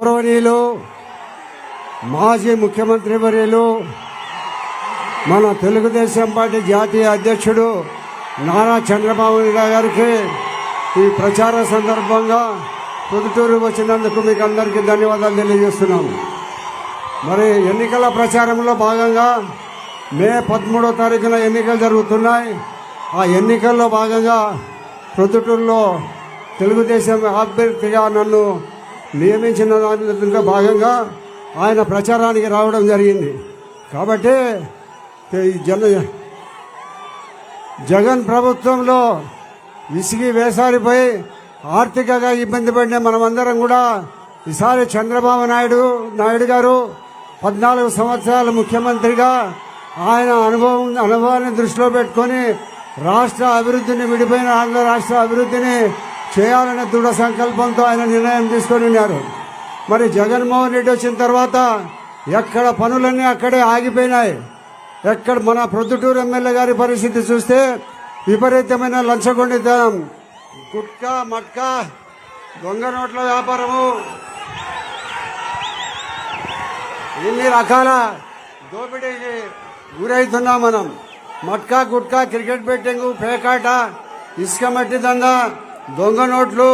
గౌరవనీయులు మాజీ ముఖ్యమంత్రి వర్యులు మన తెలుగుదేశం పార్టీ జాతీయ అధ్యక్షుడు నారా చంద్రబాబు నాయుడు గారికి ఈ ప్రచార సందర్భంగా పొద్దుటూరు వచ్చినందుకు మీకు అందరికీ ధన్యవాదాలు తెలియజేస్తున్నాము. మరి ఎన్నికల ప్రచారంలో భాగంగా మే 13వ తారీఖున ఎన్నికలు జరుగుతున్నాయి. ఆ ఎన్నికల్లో భాగంగా పొద్దుటూరులో తెలుగుదేశం అభ్యర్థిగా నన్ను నియమించిన దానిలో భాగంగా ఆయన ప్రచారానికి రావడం జరిగింది. కాబట్టి జగన్ ప్రభుత్వంలో విసిగి వేసారిపోయి ఆర్థికంగా ఇబ్బంది పడిన మనమందరం కూడా ఈసారి చంద్రబాబు నాయుడు గారు 14 సంవత్సరాల ముఖ్యమంత్రిగా ఆయన అనుభవాన్ని దృష్టిలో పెట్టుకొని రాష్ట్ర అభివృద్ధిని, విడిపోయిన ఆంధ్ర రాష్ట్ర అభివృద్ధిని చేయాలనే దృఢ సంకల్పంతో ఆయన నిర్ణయం తీసుకొని ఉన్నారు. మరి జగన్మోహన్ రెడ్డి వచ్చిన తర్వాత ఎక్కడ పనులన్నీ అక్కడే ఆగిపోయినాయి. ఎక్కడ మన ప్రొద్దుటూరు ఎమ్మెల్యే గారి పరిస్థితి చూస్తే విపరీతమైన లంచగొండితనం, గుట్కా మట్కా, దొంగ నోట్ల వ్యాపారము, ఇన్ని రకాల దోపిడీకి గురవుతున్నాం మనం. మట్కా, గుట్కా, క్రికెట్ బెట్టింగ్, పేకాట, ఇసుక మట్టి దందా, దొంగ నోట్లు,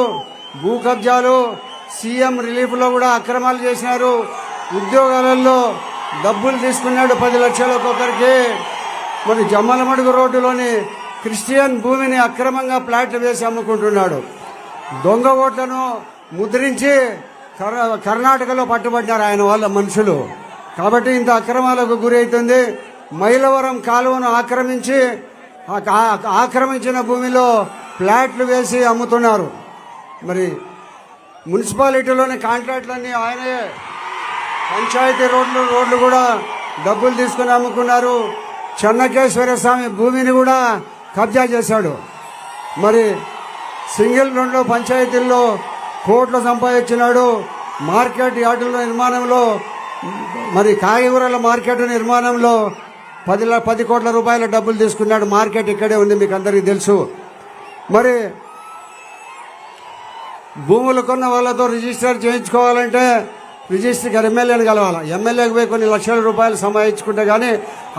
భూ కబ్జాలు, సీఎం రిలీఫ్ లో కూడా అక్రమాలు చేసినారు. ఉద్యోగాలలో డబ్బులు తీసుకున్నాడు 10 లక్షలు ఒక్కొక్కరికి. మరి జమ్మలమడుగు రోడ్డులోని క్రిస్టియన్ భూమిని అక్రమంగా ప్లాట్లు వేసి అమ్ముకుంటున్నాడు. దొంగ ఓట్లను ముద్రించి కర్ణాటకలో పట్టుబడ్డారు ఆయన వాళ్ళ మనుషులు. కాబట్టి ఇంత అక్రమాలకు గురి అవుతుంది. మైలవరం కాలువను ఆక్రమించిన భూమిలో ప్లాట్లు వేసి అమ్ముతున్నారు. మరి మున్సిపాలిటీలోని కాంట్రాక్టులన్నీ ఆయనే. పంచాయతీ రోడ్లు కూడా డబ్బులు తీసుకుని అమ్ముకున్నారు. చెన్నకేశ్వర స్వామి భూమిని కూడా కబ్జా చేశాడు. మరి సింగిల్ 2 పంచాయతీల్లో కోట్లు సంపాదించినాడు. మార్కెట్ యార్డుల నిర్మాణంలో, మరి కాయగూరల మార్కెట్ నిర్మాణంలో 10 కోట్ల రూపాయల డబ్బులు తీసుకున్నాడు. మార్కెట్ ఇక్కడే ఉంది, మీకు అందరికీ తెలుసు. మరి భూములు కొన్న వాళ్ళతో రిజిస్టర్ చేయించుకోవాలంటే రిజిస్టర్ ఎమ్మెల్యేని కలవాలి. ఎమ్మెల్యేకి పోయి కొన్ని లక్షల రూపాయలు సంపాదించుకుంటే కానీ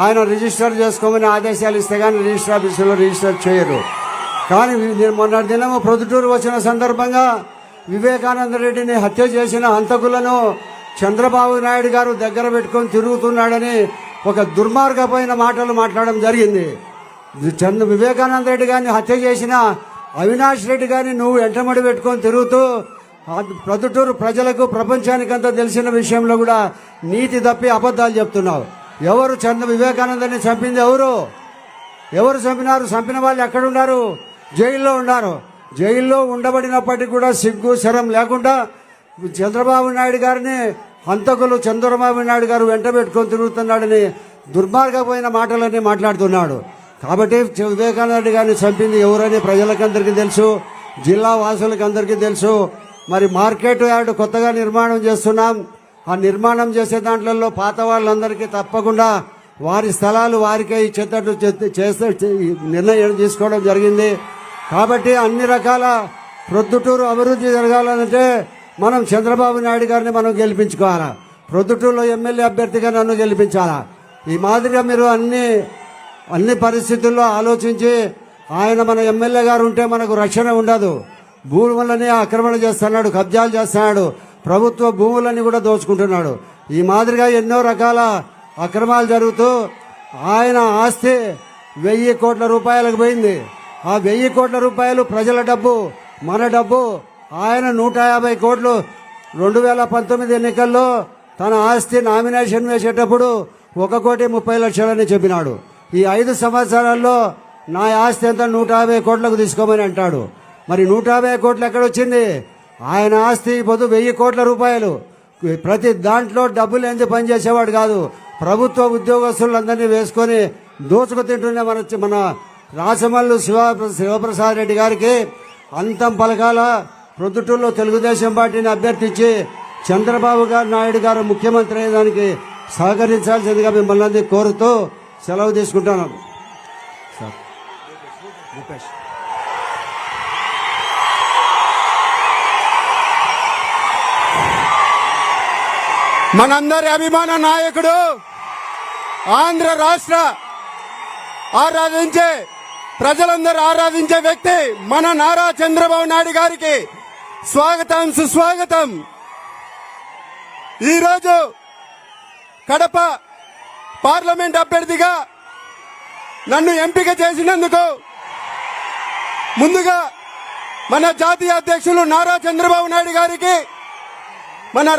ఆయన రిజిస్టర్ చేసుకోమని ఆదేశాలు ఇస్తే కానీ రిజిస్టర్ ఆఫీసులో రిజిస్టర్ చేయరు. కానీ మొన్నటి దినం ప్రొద్దుటూరు వచ్చిన సందర్భంగా వివేకానంద రెడ్డిని హత్య చేసిన హంతకులను చంద్రబాబు నాయుడు గారు దగ్గర పెట్టుకొని తిరుగుతున్నాడని ఒక దుర్మార్గమైన మాటలు మాట్లాడడం జరిగింది. వివేకానంద రెడ్డి గారిని హత్య చేసిన అవినాష్ రెడ్డి గారిని నువ్వు ఎంటమడి పెట్టుకొని తిరుగుతూ ప్రొద్దుటూరు ప్రజలకు, ప్రపంచానికంతా తెలిసిన విషయంలో కూడా నీతి తప్పి అబద్ధాలు చెప్తున్నావు. ఎవరు వివేకానందని చంపింది? ఎవరు చంపినారు? చంపిన వాళ్ళు ఎక్కడున్నారు? జైల్లో ఉన్నారు. జైల్లో ఉండబడినప్పటికీ కూడా సిగ్గు శరం లేకుండా చంద్రబాబు నాయుడు గారిని హంతకులు చంద్రబాబు నాయుడు గారు వెంట పెట్టుకొని తిరుగుతున్నాడని దుర్మార్గమైన మాటలన్నీ మాట్లాడుతున్నాడు. కాబట్టి వివేకానంద గారిని చంపింది ఎవరని ప్రజలకందరికీ తెలుసు, జిల్లా వాసులకు అందరికీ తెలుసు. మరి మార్కెట్ యార్డు కొత్తగా నిర్మాణం చేస్తున్నాం. ఆ నిర్మాణం చేసే దాంట్లో పాత వాళ్ళందరికీ తప్పకుండా వారి స్థలాలు వారికే ఇచ్చేటట్టు చేస్తే నిర్ణయం తీసుకోవడం జరిగింది. కాబట్టి అన్ని రకాల ప్రొద్దుటూరు అభివృద్ధి జరగాలంటే మనం చంద్రబాబు నాయుడు గారిని మనం గెలిపించుకోవాలా. ప్రొద్దుటూరులో ఎమ్మెల్యే అభ్యర్థిగా నన్ను గెలిపించాలా. ఈ మాదిరిగా మీరు అన్ని పరిస్థితుల్లో ఆలోచించి ఆయన మన ఎమ్మెల్యే గారు ఉంటే మనకు రక్షణ ఉండదు. భూములని ఆక్రమణ చేస్తున్నాడు, కబ్జాలు చేస్తున్నాడు, ప్రభుత్వ భూములని కూడా దోచుకుంటున్నాడు. ఈ మాదిరిగా ఎన్నో రకాల అక్రమాలు జరుగుతూ ఆయన ఆస్తి 1000 కోట్ల రూపాయలకు పోయింది. ఆ 1000 కోట్ల రూపాయలు ప్రజల డబ్బు, మన డబ్బు. ఆయన 150 కోట్లు 2019 ఎన్నికల్లో తన ఆస్తి నామినేషన్ వేసేటప్పుడు 1,30,00,000 చెప్పినాడు. ఈ 5 సంవత్సరాల్లో నా ఆస్తి ఎంత 150 కోట్లకు తీసుకోమని అంటాడు. మరి 150 కోట్లు ఎక్కడొచ్చింది? ఆయన ఆస్తి పొద్దు 1000 కోట్ల రూపాయలు. ప్రతి దాంట్లో డబ్బులు ఎందుకు పనిచేసేవాడు కాదు. ప్రభుత్వ ఉద్యోగస్తులందరినీ వేసుకొని దోచుకు తింటున్న మన రాసమల్లు శివప్రసాద్ రెడ్డి గారికి అంతం పలకాల. ప్రొద్దుటూరులో తెలుగుదేశం పార్టీని అభ్యర్థించి చంద్రబాబు నాయుడు గారు ముఖ్యమంత్రి అయ్యేదానికి సహకరించాల్సిందిగా మిమ్మల్ని అందరినీ కోరుతూ సెలవు తీసుకుంటాను. మనందరి అభిమాన నాయకుడు, ఆంధ్ర రాష్ట్ర ఆరాధించే ప్రజలందరూ ఆరాధించే వ్యక్తి మన నారా చంద్రబాబు నాయుడు గారికి స్వాగతం, సుస్వాగతం. ఈరోజు కడప పార్లమెంట్ అభ్యర్థిగా నన్ను ఎంపిక చేసినందుకు ముందుగా మన జాతీయ అధ్యక్షులు నారా చంద్రబాబు నాయుడు గారికి, మన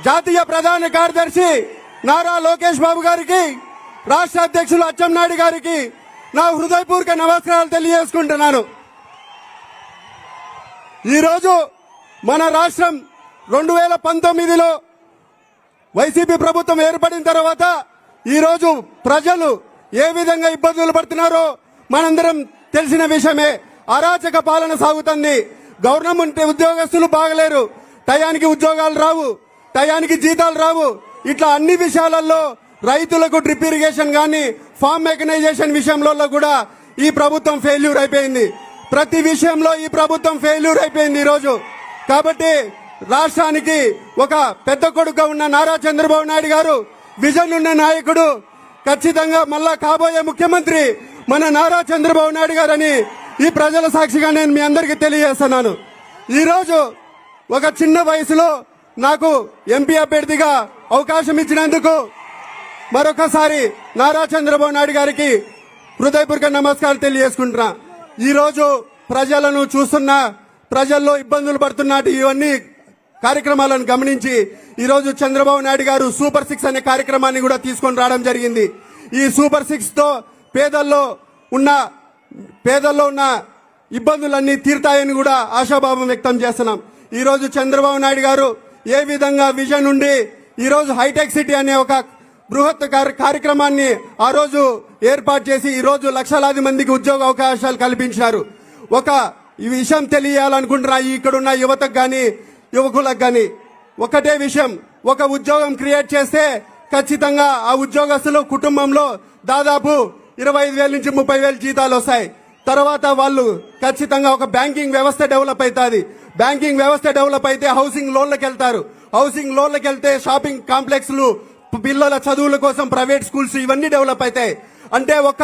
జాతీయ ప్రధాన కార్యదర్శి నారా లోకేష్ బాబు గారికి, రాష్ట్ర అధ్యక్షులు అచ్చెన్నాయుడు గారికి నా హృదయపూర్వక నమస్కారాలు తెలియజేసుకుంటున్నాను. ఈరోజు మన రాష్ట్రం 2019లో వైసీపీ ప్రభుత్వం ఏర్పడిన తర్వాత ఈరోజు ప్రజలు ఏ విధంగా ఇబ్బందులు పడుతున్నారో మనందరం తెలిసిన విషయమే. అరాచక పాలన సాగుతుంది. గవర్నమెంట్ ఉద్యోగస్తులు బాగలేరు, టయానికి ఉద్యోగాలు రావు, టయానికి జీతాలు రావు. ఇట్లా అన్ని విషయాలలో రైతులకు డ్రిప్ ఇరిగేషన్ గాని, ఫార్మ్ మెకనైజేషన్ విషయంలో కూడా ఈ ప్రభుత్వం ఫెయిల్యూర్ అయిపోయింది. ప్రతి విషయంలో ఈ ప్రభుత్వం ఫెయిల్యూర్ అయిపోయింది ఈరోజు. కాబట్టి రాష్ట్రానికి ఒక పెద్ద కొడుకు ఉన్న నారా చంద్రబాబు నాయుడు గారు, విజన్ ఉన్న నాయకుడు, ఖచ్చితంగా మళ్ళా కాబోయే ముఖ్యమంత్రి మన నారా చంద్రబాబు నాయుడు గారని ఈ ప్రజల సాక్షిగా నేను మీ అందరికీ తెలియజేస్తున్నాను. ఈరోజు ఒక చిన్న వయసులో నాకు ఎంపీ అభ్యర్థిగా అవకాశం ఇచ్చినందుకు మరొకసారి నారా చంద్రబాబు నాయుడు గారికి హృదయపూర్వక నమస్కారాలు తెలియజేసుకుంటున్నా. ఈరోజు ప్రజలను చూస్తున్నా, ప్రజల్లో ఇబ్బందులు పడుతున్నట్టు ఇవన్నీ కార్యక్రమాలను గమనించి ఈరోజు చంద్రబాబు నాయుడు గారు సూపర్ 6 అనే కార్యక్రమాన్ని కూడా తీసుకొని రావడం జరిగింది. ఈ సూపర్ 6 తో పేదల్లో ఉన్న ఇబ్బందులన్నీ తీరుతాయని కూడా ఆశాభావం వ్యక్తం చేస్తున్నాం. ఈరోజు చంద్రబాబు నాయుడు గారు ఏ విధంగా విజన్ ఉండి ఈరోజు హైటెక్ సిటీ అనే ఒక బృహత్ కార్యక్రమాన్ని ఆ రోజు ఏర్పాటు చేసి ఈరోజు లక్షలాది మందికి ఉద్యోగ అవకాశాలు కల్పించారు. ఈ విషయం తెలియాలనుకుంటున్నా ఇక్కడున్న యువతకు గాని, యువకులకు గాని ఒకటే విషయం, ఒక ఉద్యోగం క్రియేట్ చేస్తే ఖచ్చితంగా ఆ ఉద్యోగస్తులు కుటుంబంలో దాదాపు 25,000 నుంచి 30,000 జీతాలు వస్తాయి. తర్వాత వాళ్ళు ఖచ్చితంగా ఒక బ్యాంకింగ్ వ్యవస్థ డెవలప్ అవుతుంది. బ్యాంకింగ్ వ్యవస్థ డెవలప్ అయితే హౌసింగ్ లోన్లకు వెళ్తారు. హౌసింగ్ లోన్లకు వెళ్తే షాపింగ్ కాంప్లెక్స్లు, పిల్లల చదువుల కోసం ప్రైవేట్ స్కూల్స్ ఇవన్నీ డెవలప్ అవుతాయి. అంటే ఒక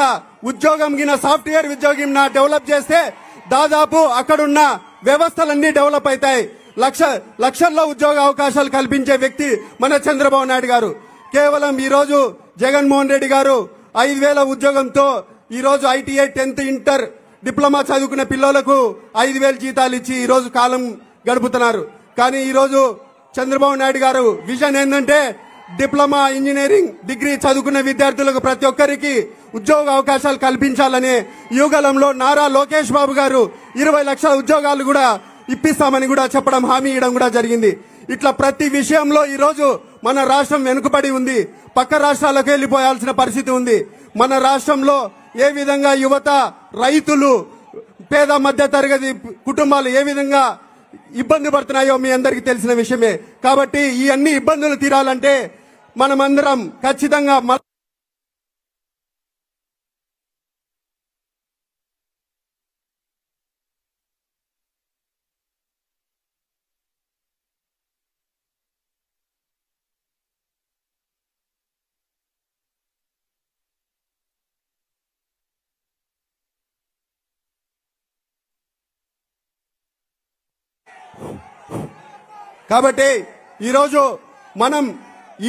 ఉద్యోగం గిన సాఫ్ట్వేర్ ఉద్యోగం డెవలప్ చేస్తే దాదాపు అక్కడున్న వ్యవస్థలన్నీ డెవలప్ అవుతాయి. లక్షల్లో ఉద్యోగ అవకాశాలు కల్పించే వ్యక్తి మన చంద్రబాబు నాయుడు గారు. కేవలం ఈరోజు జగన్మోహన్ రెడ్డి గారు 5,000 ఉద్యోగంతో ఈరోజు ITI 10th ఇంటర్ డిప్లొమా చదువుకునే పిల్లలకు 5,000 జీతాలు ఇచ్చి ఈరోజు కాలం గడుపుతున్నారు. కానీ ఈరోజు చంద్రబాబు నాయుడు గారు విజన్ ఏంటంటే డిప్లొమా ఇంజనీరింగ్ డిగ్రీ చదువుకున్న విద్యార్థులకు ప్రతి ఒక్కరికి ఉద్యోగ అవకాశాలు కల్పించాలనే యుగలంలో నారా లోకేష్ బాబు గారు 20 లక్షల ఉద్యోగాలు కూడా ఇప్పిస్తామని కూడా చెప్పడం, హామీ ఇవ్వడం కూడా జరిగింది. ఇట్లా ప్రతి విషయంలో ఈరోజు మన రాష్ట్రం వెనుకబడి ఉంది. పక్క రాష్ట్రాలకు వెళ్లిపోయాల్సిన పరిస్థితి ఉంది. మన రాష్ట్రంలో ఏ విధంగా యువత, రైతులు, పేద మధ్య తరగతి కుటుంబాలు ఏ విధంగా ఇబ్బంది పడుతున్నాయో మీ అందరికీ తెలిసిన విషయమే. కాబట్టి ఈ అన్ని ఇబ్బందులు తీరాలంటే మనమందరం ఖచ్చితంగా కాబట్టి ఈరోజు మనం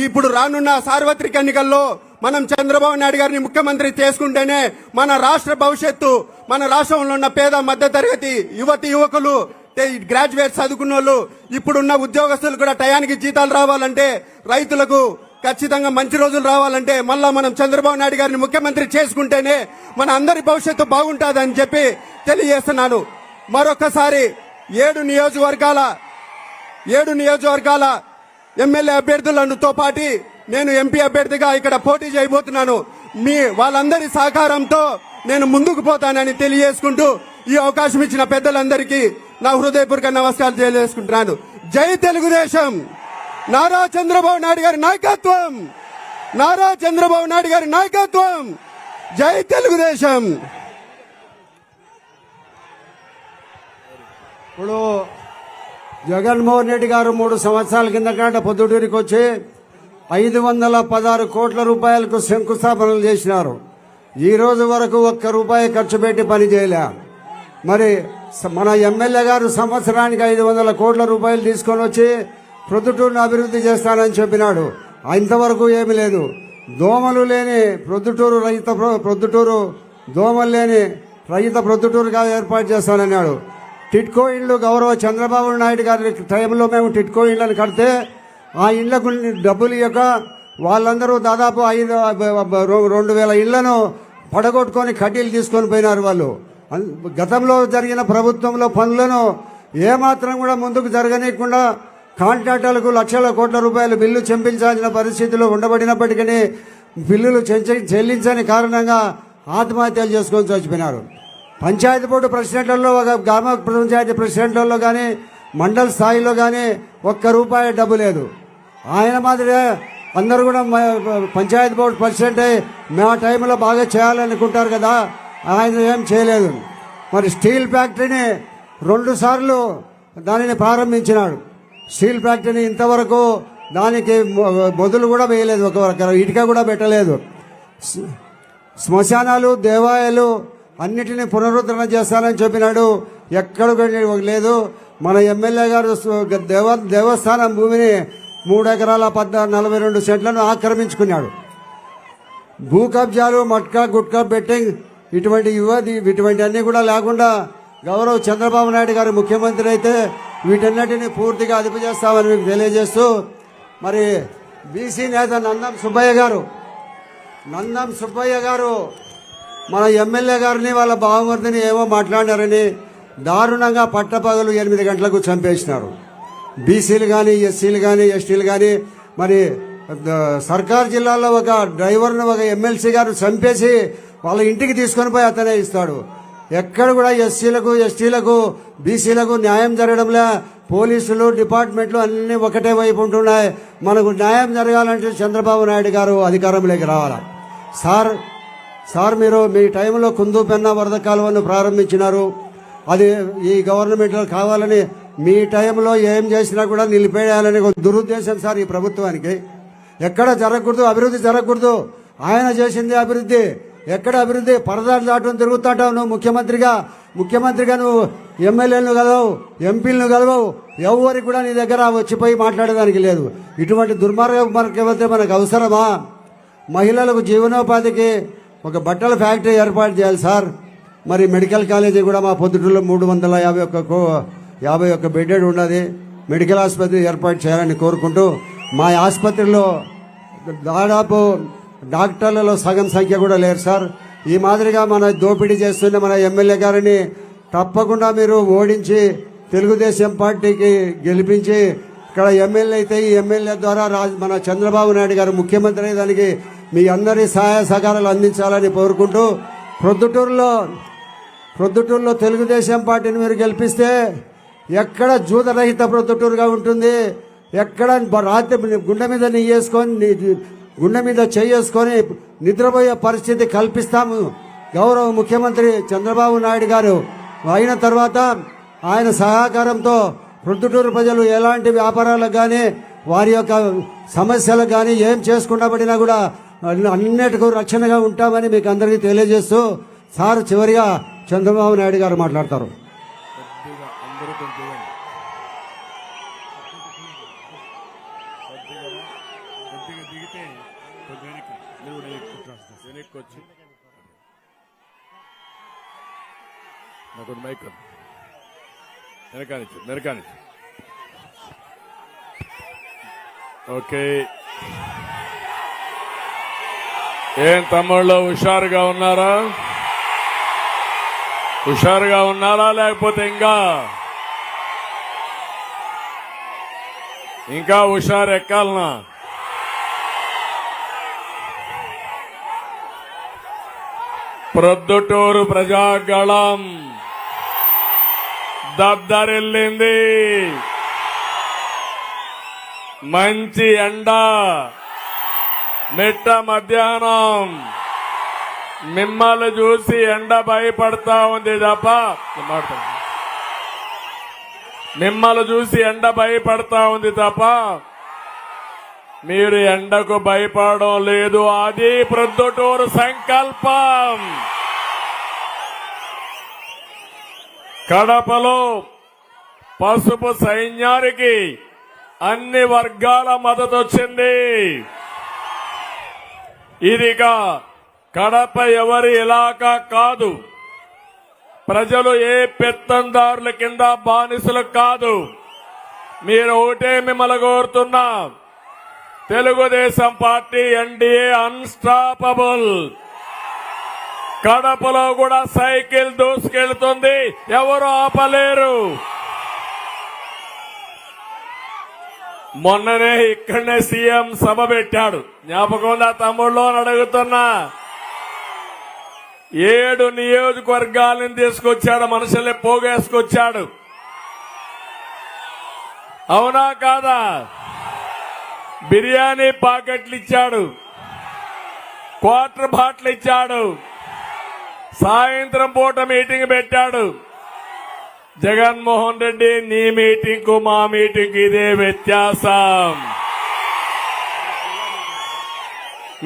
ఇప్పుడు రానున్న సార్వత్రిక ఎన్నికల్లో మనం చంద్రబాబు నాయుడు గారిని ముఖ్యమంత్రి చేసుకుంటేనే మన రాష్ట్ర భవిష్యత్తు, మన రాష్ట్రంలో ఉన్న పేద మధ్య తరగతి యువకులు, గ్రాడ్యుయేట్ చదువుకున్న వాళ్ళు, ఇప్పుడున్న ఉద్యోగస్తులు కూడా టయానికి జీతాలు రావాలంటే, రైతులకు ఖచ్చితంగా మంచి రోజులు రావాలంటే మళ్ళా మనం చంద్రబాబు నాయుడు గారిని ముఖ్యమంత్రి చేసుకుంటేనే మన అందరి భవిష్యత్తు బాగుంటుందని చెప్పి తెలియజేస్తున్నాను. మరొకసారి 7 నియోజకవర్గాల ఎమ్మెల్యే అభ్యర్థులతో పాటు నేను ఎంపీ అభ్యర్థిగా ఇక్కడ పోటీ చేయబోతున్నాను. మీ వాళ్ళందరి సహకారంతో నేను ముందుకు పోతానని తెలియజేసుకుంటూ ఈ అవకాశం ఇచ్చిన పెద్దలందరికీ నా హృదయపూర్వక నమస్కారాలు తెలియజేసుకుంటున్నాను. జై తెలుగుదేశం! నారా చంద్రబాబు నాయుడు గారి నాయకత్వం! నారా చంద్రబాబు నాయుడు గారి నాయకత్వం! జై తెలుగుదేశం! ఇప్పుడు జగన్మోహన్ రెడ్డి గారు 3 సంవత్సరాల కిందట పొద్దుటూరికి వచ్చి 516 కోట్ల రూపాయలకు శంకుస్థాపనలు చేసినారు. ఈ రోజు వరకు ఒక్క రూపాయి ఖర్చు పెట్టి పని చేయలే. మరి మన ఎమ్మెల్యే గారు సంవత్సరానికి 500 కోట్ల రూపాయలు తీసుకొని వచ్చి ప్రొద్దుటూరును అభివృద్ధి చేస్తానని చెప్పినాడు. ఇంతవరకు ఏమీ లేదు. దోమలు లేని ప్రొద్దుటూరు దోమలు లేని రహిత ప్రొద్దుటూరుగా ఏర్పాటు చేస్తానన్నాడు. టిట్కో ఇళ్లు గౌరవ చంద్రబాబు నాయుడు గారి టైంలో మేము టిట్కో ఇళ్లను కడితే ఆ ఇళ్లకు డబ్బులు ఇవ్వక వాళ్ళందరూ దాదాపు 2,000 ఇళ్లను పడగొట్టుకొని కడ్డీలు తీసుకొని పోయినారు. వాళ్ళు గతంలో జరిగిన ప్రభుత్వంలో పనులను ఏమాత్రం కూడా ముందుకు జరగనీయకుండా కాంట్రాక్టర్లకు లక్షల కోట్ల రూపాయలు బిల్లు చెల్లించాల్సిన పరిస్థితులు ఉండబడినప్పటికీ బిల్లులు చెల్లించని కారణంగా ఆత్మహత్యలు చేసుకొని చచ్చిపోయినారు. పంచాయతీ బోర్డు ప్రెసిడెంట్లలో, ఒక గ్రామ పంచాయతీ ప్రెసిడెంట్లలో కానీ మండల స్థాయిలో కానీ ఒక్క రూపాయి డబ్బు లేదు. ఆయన మాదిరే అందరూ కూడా పంచాయతీ బోర్డు ప్రెసిడెంట్ మా టైంలో బాగా చేయాలనుకుంటారు కదా, ఆయన ఏం చేయలేదు. మరి స్టీల్ ఫ్యాక్టరీని 2 సార్లు దానిని ప్రారంభించినాడు. స్టీల్ ఫ్యాక్టరీని ఇంతవరకు దానికి మొదలు కూడా వేయలేదు, ఒక ఇటుక కూడా పెట్టలేదు. శ్మశానాలు, దేవాలయాలు అన్నిటినీ పునరుద్ధరణ చేస్తానని చెప్పినాడు, ఎక్కడ లేదు. మన ఎమ్మెల్యే గారు దేవస్థానం భూమిని 3 ఎకరాల 42 సెంట్లను ఆక్రమించుకున్నాడు. భూ కబ్జాలు, మట్కా గుట్కా బెట్టింగ్ ఇటువంటి అన్నీ కూడా లేకుండా గౌరవ్ చంద్రబాబు నాయుడు గారు ముఖ్యమంత్రి అయితే వీటన్నిటిని పూర్తిగా అదుపు చేస్తామని మీకు తెలియజేస్తూ, మరి బీసీ నేత నందం సుబ్బయ్య గారు మన ఎమ్మెల్యే గారిని వాళ్ళ బావమర్దిని ఏమో మాట్లాడారని దారుణంగా పట్టపగలు 8 గంటలకు చంపేసినారు. బీసీలు కానీ, ఎస్సీలు కానీ, ఎస్టీలు కానీ, మరి సర్కార్ జిల్లాలో ఒక డ్రైవర్ను ఒక ఎమ్మెల్సీ గారు చంపేసి వాళ్ళ ఇంటికి తీసుకొని పోయి అతనే ఇస్తాడు. ఎక్కడ కూడా ఎస్సీలకు, ఎస్టీలకు, బీసీలకు న్యాయం జరగడంలే. పోలీసులు డిపార్ట్మెంట్లు అన్నీ ఒకటే వైపు ఉంటున్నాయి. మనకు న్యాయం జరగాలంటే చంద్రబాబు నాయుడు గారు అధికారంలోకి రావాలి. సార్ మీరు మీ టైంలో కుందు పెన్నా వరద కాలువను ప్రారంభించినారు. అది ఈ గవర్నమెంట్లో కావాలని మీ టైంలో ఏం చేసినా కూడా నిలిపేయాలని ఒక దురుద్దేశం సార్ ఈ ప్రభుత్వానికి. ఎక్కడ జరగకూడదు, అభివృద్ధి జరగకూడదు. ఆయన చేసింది అభివృద్ధి. ఎక్కడ అభివృద్ధి? పరదాలు దాటుని తిరుగుతాంటావు నువ్వు ముఖ్యమంత్రిగా నువ్వు ఎమ్మెల్యేలను కలవవు, ఎంపీలను కలవవు. ఎవరికి కూడా నీ దగ్గర వచ్చిపోయి మాట్లాడేదానికి లేదు. ఇటువంటి దుర్మార్గం మనకు అవసరమా? మహిళలకు జీవనోపాధికి ఒక బట్టల ఫ్యాక్టరీ ఏర్పాటు చేయాలి సార్. మరి మెడికల్ కాలేజీ కూడా మా పొద్దుటూరులో 351 బెడ్డెడ్ ఉన్నది. మెడికల్ ఆసుపత్రి ఏర్పాటు చేయాలని కోరుకుంటూ, మా ఆసుపత్రిలో దాదాపు డాక్టర్లలో సగం సంఖ్య కూడా లేరు సార్. ఈ మాదిరిగా మన దోపిడీ చేస్తున్న మన ఎమ్మెల్యే గారిని తప్పకుండా మీరు ఓడించి తెలుగుదేశం పార్టీకి గెలిపించి ఇక్కడ ఎమ్మెల్యే అయితే ఈ ఎమ్మెల్యే ద్వారా మన చంద్రబాబు నాయుడు గారు ముఖ్యమంత్రి అయ్యేదానికి మీ అందరి సహాయ సహకారాలు అందించాలని కోరుకుంటూ, ప్రొద్దుటూరులో తెలుగుదేశం పార్టీని మీరు గెలిపిస్తే ఎక్కడ జూదరహిత ప్రొద్దుటూరుగా ఉంటుంది. ఎక్కడ రాత్రి గుండె మీద గుండె మీద చేసుకొని నిద్రపోయే పరిస్థితి కల్పిస్తాము. గౌరవ ముఖ్యమంత్రి చంద్రబాబు నాయుడు గారు అయిన తర్వాత ఆయన సహకారంతో ప్రొద్దుటూరు ప్రజలు ఎలాంటి వ్యాపారాలకు కానీ వారి యొక్క సమస్యలకు కానీ ఏం చేసుకున్నబడినా కూడా అన్నిటికీ రక్షణగా ఉంటామని మీకు అందరికీ తెలియజేస్తూ, సార్ చివరిగా చంద్రబాబు నాయుడు గారు మాట్లాడతారు. ఓకే, ఏం తమ్ముళ్ళు హుషారుగా ఉన్నారా లేకపోతే ఇంకా హుషారు ఎక్కాలనా? ప్రొద్దుటూరు ప్రజాగళం దద్దరిల్లింది. మంచి ఎండ, మిట్ట మధ్యాహ్నం. మిమ్మల్ని చూసి ఎండ భయపడతా ఉంది తప్ప మీరు ఎండకు భయపడడం లేదు. అది ప్రొద్దుటూరు సంకల్పం. కడపలో పసుపు సైన్యానికి అన్ని వర్గాల మద్దతు వచ్చింది. ఇదిగా కడప ఎవరి ఇలాకా కాదు. ప్రజలు ఏ పెత్తందారుల కింద బానిసలు కాదు. మీరు ఒకటే మిమ్మల్ని కోరుతున్నా, తెలుగుదేశం పార్టీ ఎన్డీఏ అన్స్టాపబుల్. కడపలో కూడా సైకిల్ దూసుకెళ్తుంది, ఎవరు ఆపలేరు. మొన్ననే ఇక్కడనే సీఎం సభ పెట్టాడు, జ్ఞాపకం ఉందా తమ్ముళ్ళు అని అడుగుతున్నా. 7 నియోజకవర్గాలను తీసుకొచ్చాడు, మనుషుల్ని పోగేసుకొచ్చాడు. అవునా కాదా? బిర్యానీ ప్యాకెట్లు ఇచ్చాడు, క్వార్టర్ బాటిల్ ఇచ్చాడు, సాయంత్రం పూట మీటింగ్ పెట్టాడు. జగన్మోహన్ రెడ్డి, నీ మీటింగ్ కు మా మీటింగ్ ఇదే వ్యత్యాసం.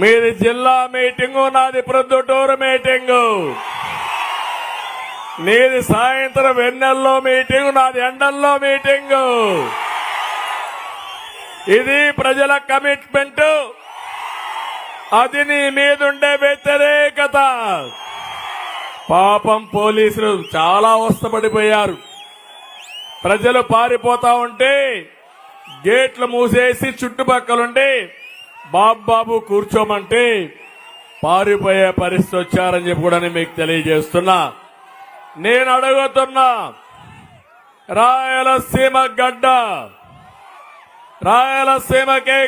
మీది జిల్లా మీటింగు, నాది ప్రొద్దుటూరు మీటింగు. నీది సాయంత్రం వెన్నెల్లో మీటింగు, నాది ఎండల్లో మీటింగు. ఇది ప్రజల కమిట్మెంట్, అది నీ మీదుండే వ్యతిరేకత. పాపం పోలీసులు చాలా అవస్థపడిపోయారు. ప్రజలు పారిపోతా ఉంటే గేట్లు మూసేసి చుట్టుపక్కలుండి బాబు కూర్చోమంటే పారిపోయే పరిస్థితి వచ్చారని చెప్పి కూడా మీకు తెలియజేస్తున్నా. నేను అడుగుతున్నా, రాయలసీమ గడ్డ, రాయలసీమకే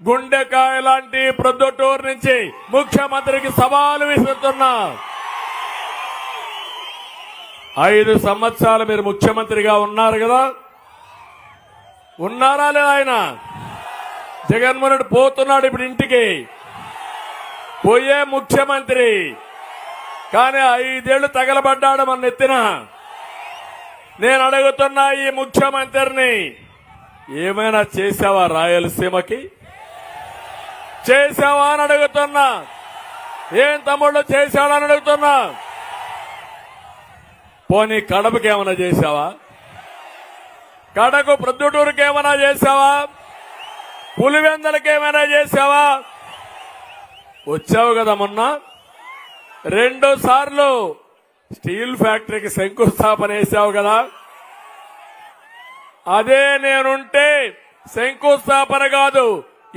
గుండెకాయ లాంటి ప్రొద్దుటూరు నుంచి ముఖ్యమంత్రికి సవాలు విసురుతున్నా. 5 సంవత్సరాలు మీరు ముఖ్యమంత్రిగా ఉన్నారు కదా, ఉన్నారా లేదా? ఆయన జగన్మోహన్ రెడ్డి పోతున్నాడు ఇప్పుడు ఇంటికి, పోయే ముఖ్యమంత్రి. కానీ 5 ఏళ్లు తగలబడ్డాడు మన ఎత్తిన. నేను అడుగుతున్నా, ఈ ముఖ్యమంత్రిని ఏమైనా చేశావా? రాయలసీమకి చేశావా అని అడుగుతున్నా. ఏం తమ్ముళ్ళు చేశాడని అడుగుతున్నా. పోనీ కడపకి ఏమైనా చేశావా? కడకు ప్రొద్దుటూరుకి ఏమైనా చేశావా? పులివెందులకి ఏమైనా చేశావా? వచ్చావు కదా మొన్న 2 సార్లు స్టీల్ ఫ్యాక్టరీకి శంకుస్థాపన వేశావు కదా. అదే నేనుంటే శంకుస్థాపన కాదు,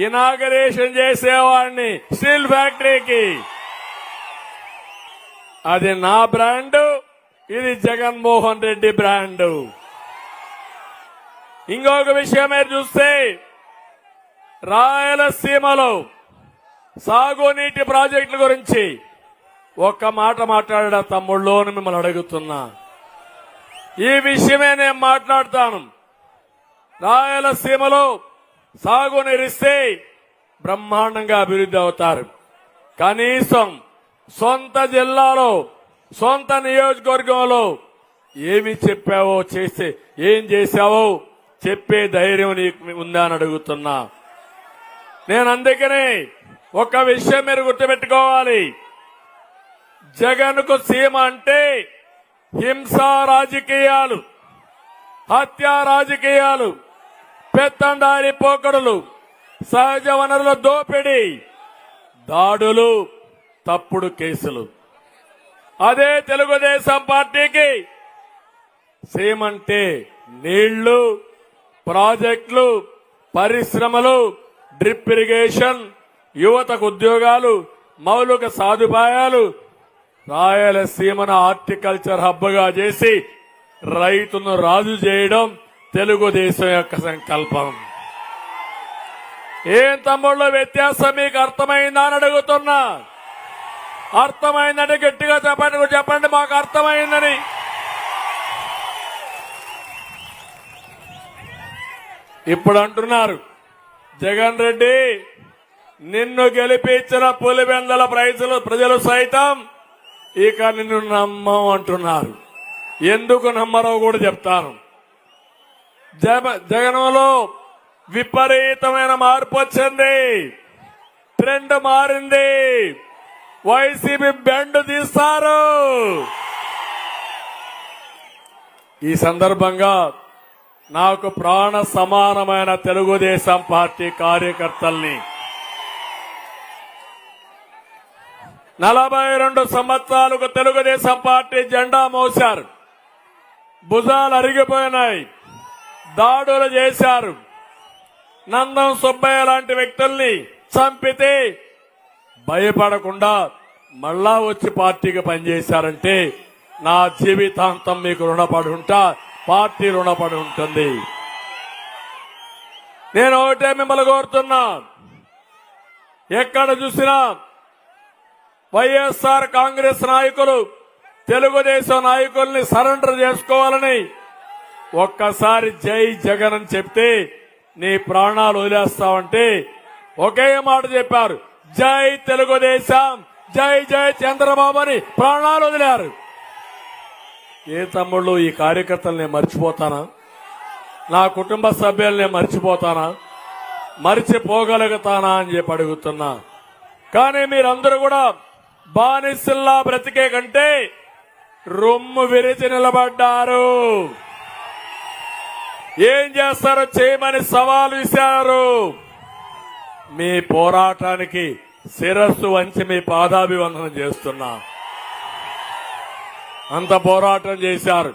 ఇనాగరేషన్ చేసేవాడిని స్టీల్ ఫ్యాక్టరీకి. అది నా బ్రాండు, ఇది జగన్మోహన్ రెడ్డి బ్రాండు. ఇంకొక విషయం మీరు చూస్తే, రాయలసీమలో సాగునీటి ప్రాజెక్టుల గురించి ఒక్క మాట మాట్లాడా తమ్ముళ్ళు అని మిమ్మల్ని అడుగుతున్నా. ఈ విషయమే నేను మాట్లాడతాను. రాయలసీమలో సాగునీరిస్తే బ్రహ్మాండంగా అభివృద్ధి అవుతారు. కనీసం సొంత జిల్లాలో, సొంత నియోజకవర్గంలో ఏమి చెప్పావో, చేస్తే ఏం చేశావో చెప్పే ధైర్యం నీకు ఉందా అని అడుగుతున్నా. నేను అందుకనే ఒక విషయం మీరు గుర్తుపెట్టుకోవాలి. జగన్కు సీమ అంటే హింసా రాజకీయాలు, హత్యా రాజకీయాలు, పెత్తందారి పోకడలు, సహజ వనరుల దోపిడీ, దాడులు, తప్పుడు కేసులు. అదే తెలుగుదేశం పార్టీకి సీమంటే నీళ్లు, ప్రాజెక్టులు, పరిశ్రమలు, డ్రిప్ ఇరిగేషన్, యువతకు ఉద్యోగాలు, మౌలిక సదుపాయాలు, రాయలసీమను హార్టికల్చర్ హబ్ గా చేసి రైతును రాజు చేయడం తెలుగుదేశం యొక్క సంకల్పం. ఏం తమ్ముళ్ళ వ్యత్యాసం మీకు అర్థమైందా అని అడుగుతున్నా. అర్థమైందంటే గట్టిగా చెప్పండి మాకు అర్థమైందని. ఇప్పుడు అంటున్నారు, జగన్ రెడ్డి నిన్ను గెలిపించిన పులివెందుల ప్రజలు సైతం ఇక నిన్ను నమ్మం అంటున్నారు. ఎందుకు నమ్మరో కూడా చెప్తాను. జగన్లో విపరీతమైన మార్పు వచ్చింది. ట్రెండ్ మారింది. వైసీపీ బెండ్ తీస్తారు. ఈ సందర్భంగా నాకు ప్రాణ సమానమైన తెలుగుదేశం పార్టీ కార్యకర్తల్ని 42 సంవత్సరాలకు తెలుగుదేశం పార్టీ జెండా మోశారు. భుజాలు అరిగిపోయినాయి. దాడులు చేశారు. నందం సుబ్బయ్య లాంటి వ్యక్తుల్ని చంపితే భయపడకుండా మళ్ళా వచ్చి పార్టీకి పనిచేశారంటే నా జీవితాంతం మీకు రుణపడి ఉంటా. పార్టీ రుణపడి ఉంటుంది. నేను ఒకటే మిమ్మల్ని కోరుతున్నా, ఎక్కడ చూసినా వైఎస్ఆర్ కాంగ్రెస్ నాయకులు తెలుగుదేశం నాయకుల్ని సరెండర్ చేసుకోవాలని ఒక్కసారి జై జగన్ అని చెప్తే నీ ప్రాణాలు వదిలేస్తావంటే ఒకే మాట చెప్పారు, జై తెలుగుదేశం, జై జై చంద్రబాబు అని ప్రాణాలు వదిలారు. ఏ తమ్ముళ్ళు ఈ కార్యకర్తలు మర్చిపోతానా? నా కుటుంబ సభ్యుల్ని మర్చిపోతానా? మర్చిపోగలుగుతానా అని చెప్పి అడుగుతున్నా. కానీ మీరందరూ కూడా బానిసల్లా బ్రతికే కంటే రొమ్ము విరిచి నిలబడ్డారు. ఏం చేస్తారో చేయమని సవాల్ విసిరారు. మీ పోరాటానికి శిరస్సు వంచి మీ పాదాభివందనం చేస్తున్నా. అంత పోరాటం చేశారు.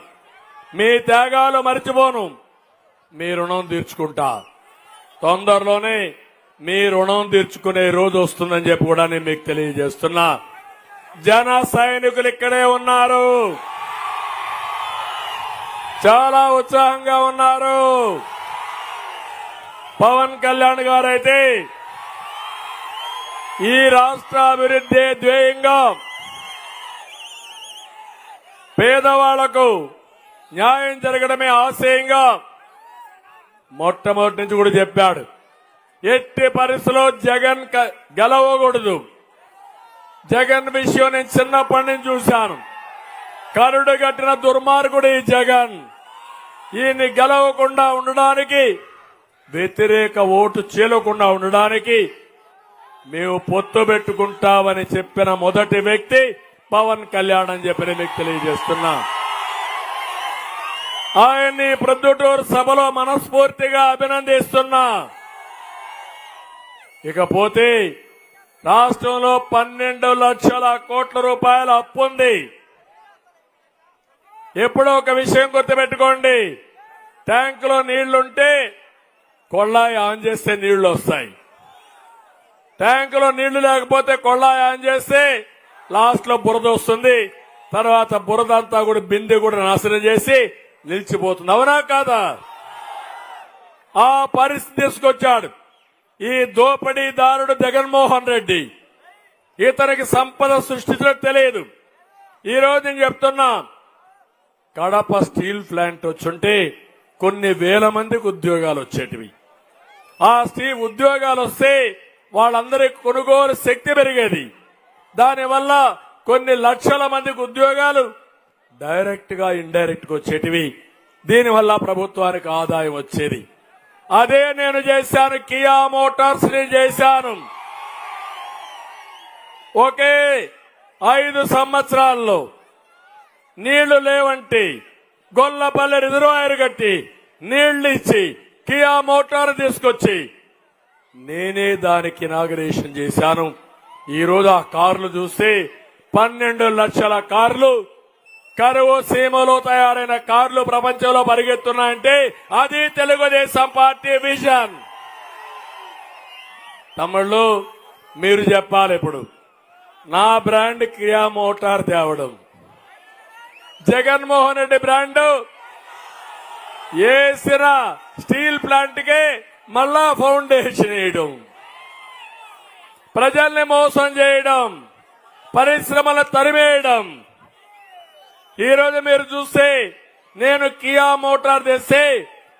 మీ త్యాగాలు మర్చిపోను. మీ రుణం తీర్చుకుంటా. తొందరలోనే మీ రుణం తీర్చుకునే రోజు వస్తుందని చెప్పి కూడా నేను మీకు తెలియజేస్తున్నా. జన సైనికులు ఇక్కడే ఉన్నారు. చాలా ఉత్సాహంగా ఉన్నారు. పవన్ కళ్యాణ్ గారైతే ఈ రాష్ట్ర అభివృద్ధి ధ్యేయంగా పేదవాళ్లకు న్యాయం జరగడమే ఆశయంగా మొట్టమొదటి నుంచి కూడా చెప్పాడు. ఎట్టి పరిస్థితుల్లో జగన్ గెలవకూడదు. జగన్ విషయం నేను చిన్నప్పటి నుంచి చూశాను. కరుడు కట్టిన దుర్మార్గుడు ఈ జగన్. ఈయన్ని గెలవకుండా ఉండడానికి, వ్యతిరేక ఓటు చీలకుండా ఉండడానికి మేము పొత్తు పెట్టుకుంటామని చెప్పిన మొదటి వ్యక్తి పవన్ కళ్యాణ్ అని చెప్పి మీకు తెలియజేస్తున్నా. ఆయన్ని ప్రొద్దుటూరు సభలో మనస్ఫూర్తిగా అభినందిస్తున్నా. ఇకపోతే రాష్ట్రంలో 12 లక్షల కోట్ల రూపాయల అప్పు ఉంది. ఎప్పుడో ఒక విషయం గుర్తుపెట్టుకోండి, ట్యాంకులో నీళ్లుంటే కొళ్ళాయి ఆన్ చేస్తే నీళ్లు వస్తాయి. ట్యాంకులో నీళ్లు లేకపోతే కొళ్ళాయి ఆన్ చేస్తే లాస్ట్ లో బురద వస్తుంది. తర్వాత బురద అంతా కూడా బిందె కూడా నాశనం చేసి నిలిచిపోతుంది. అవునా కాదా? ఆ పరిస్థితి తీసుకొచ్చాడు ఈ దోపిడీదారుడు జగన్మోహన్ రెడ్డి. ఇతనికి సంపద సృష్టించడం తెలియదు. ఈ రోజు నేను చెప్తున్నా, కడప స్టీల్ ప్లాంట్ వచ్చుంటే కొన్ని వేల మందికి ఉద్యోగాలు వచ్చేటివి. ఆ స్టీల్ ఉద్యోగాలు వస్తే వాళ్ళందరికీ కొనుగోలు శక్తి పెరిగేది. దానివల్ల కొన్ని లక్షల మందికి ఉద్యోగాలు డైరెక్ట్ గా ఇండైరెక్ట్ గా వచ్చేటివి. దీనివల్ల ప్రభుత్వానికి ఆదాయం వచ్చేది. అదే నేను చేశాను. కియా మోటార్స్ ని చేశాను. ఒకే 5 సంవత్సరాల్లో నీళ్లు లేవంటి గొల్లపల్లి రిజర్వాయర్ కట్టి నీళ్లు ఇచ్చి కియా మోటార్ తీసుకొచ్చి నేనే దానికి ఇనాగరేషన్ చేశాను. ఈ రోజు ఆ కార్లు చూస్తే 12 లక్షల కార్లు, కరువు సీమలో తయారైన కార్లు ప్రపంచంలో పరిగెత్తున్నాయంటే అది తెలుగుదేశం పార్టీ విజన్. తమ్ముళ్ళు మీరు చెప్పాలి, ఇప్పుడు నా బ్రాండ్ కియా మోటార్ తేవడం, జగన్మోహన్ రెడ్డి బ్రాండ్ వేసిన స్టీల్ ప్లాంట్ కే మళ్ళా ఫౌండేషన్ వేయడం, ప్రజల్ని మోసం చేయడం, పరిశ్రమల తరిమేయడం. ఈ రోజు మీరు చూస్తే నేను కియా మోటార్ తెస్తే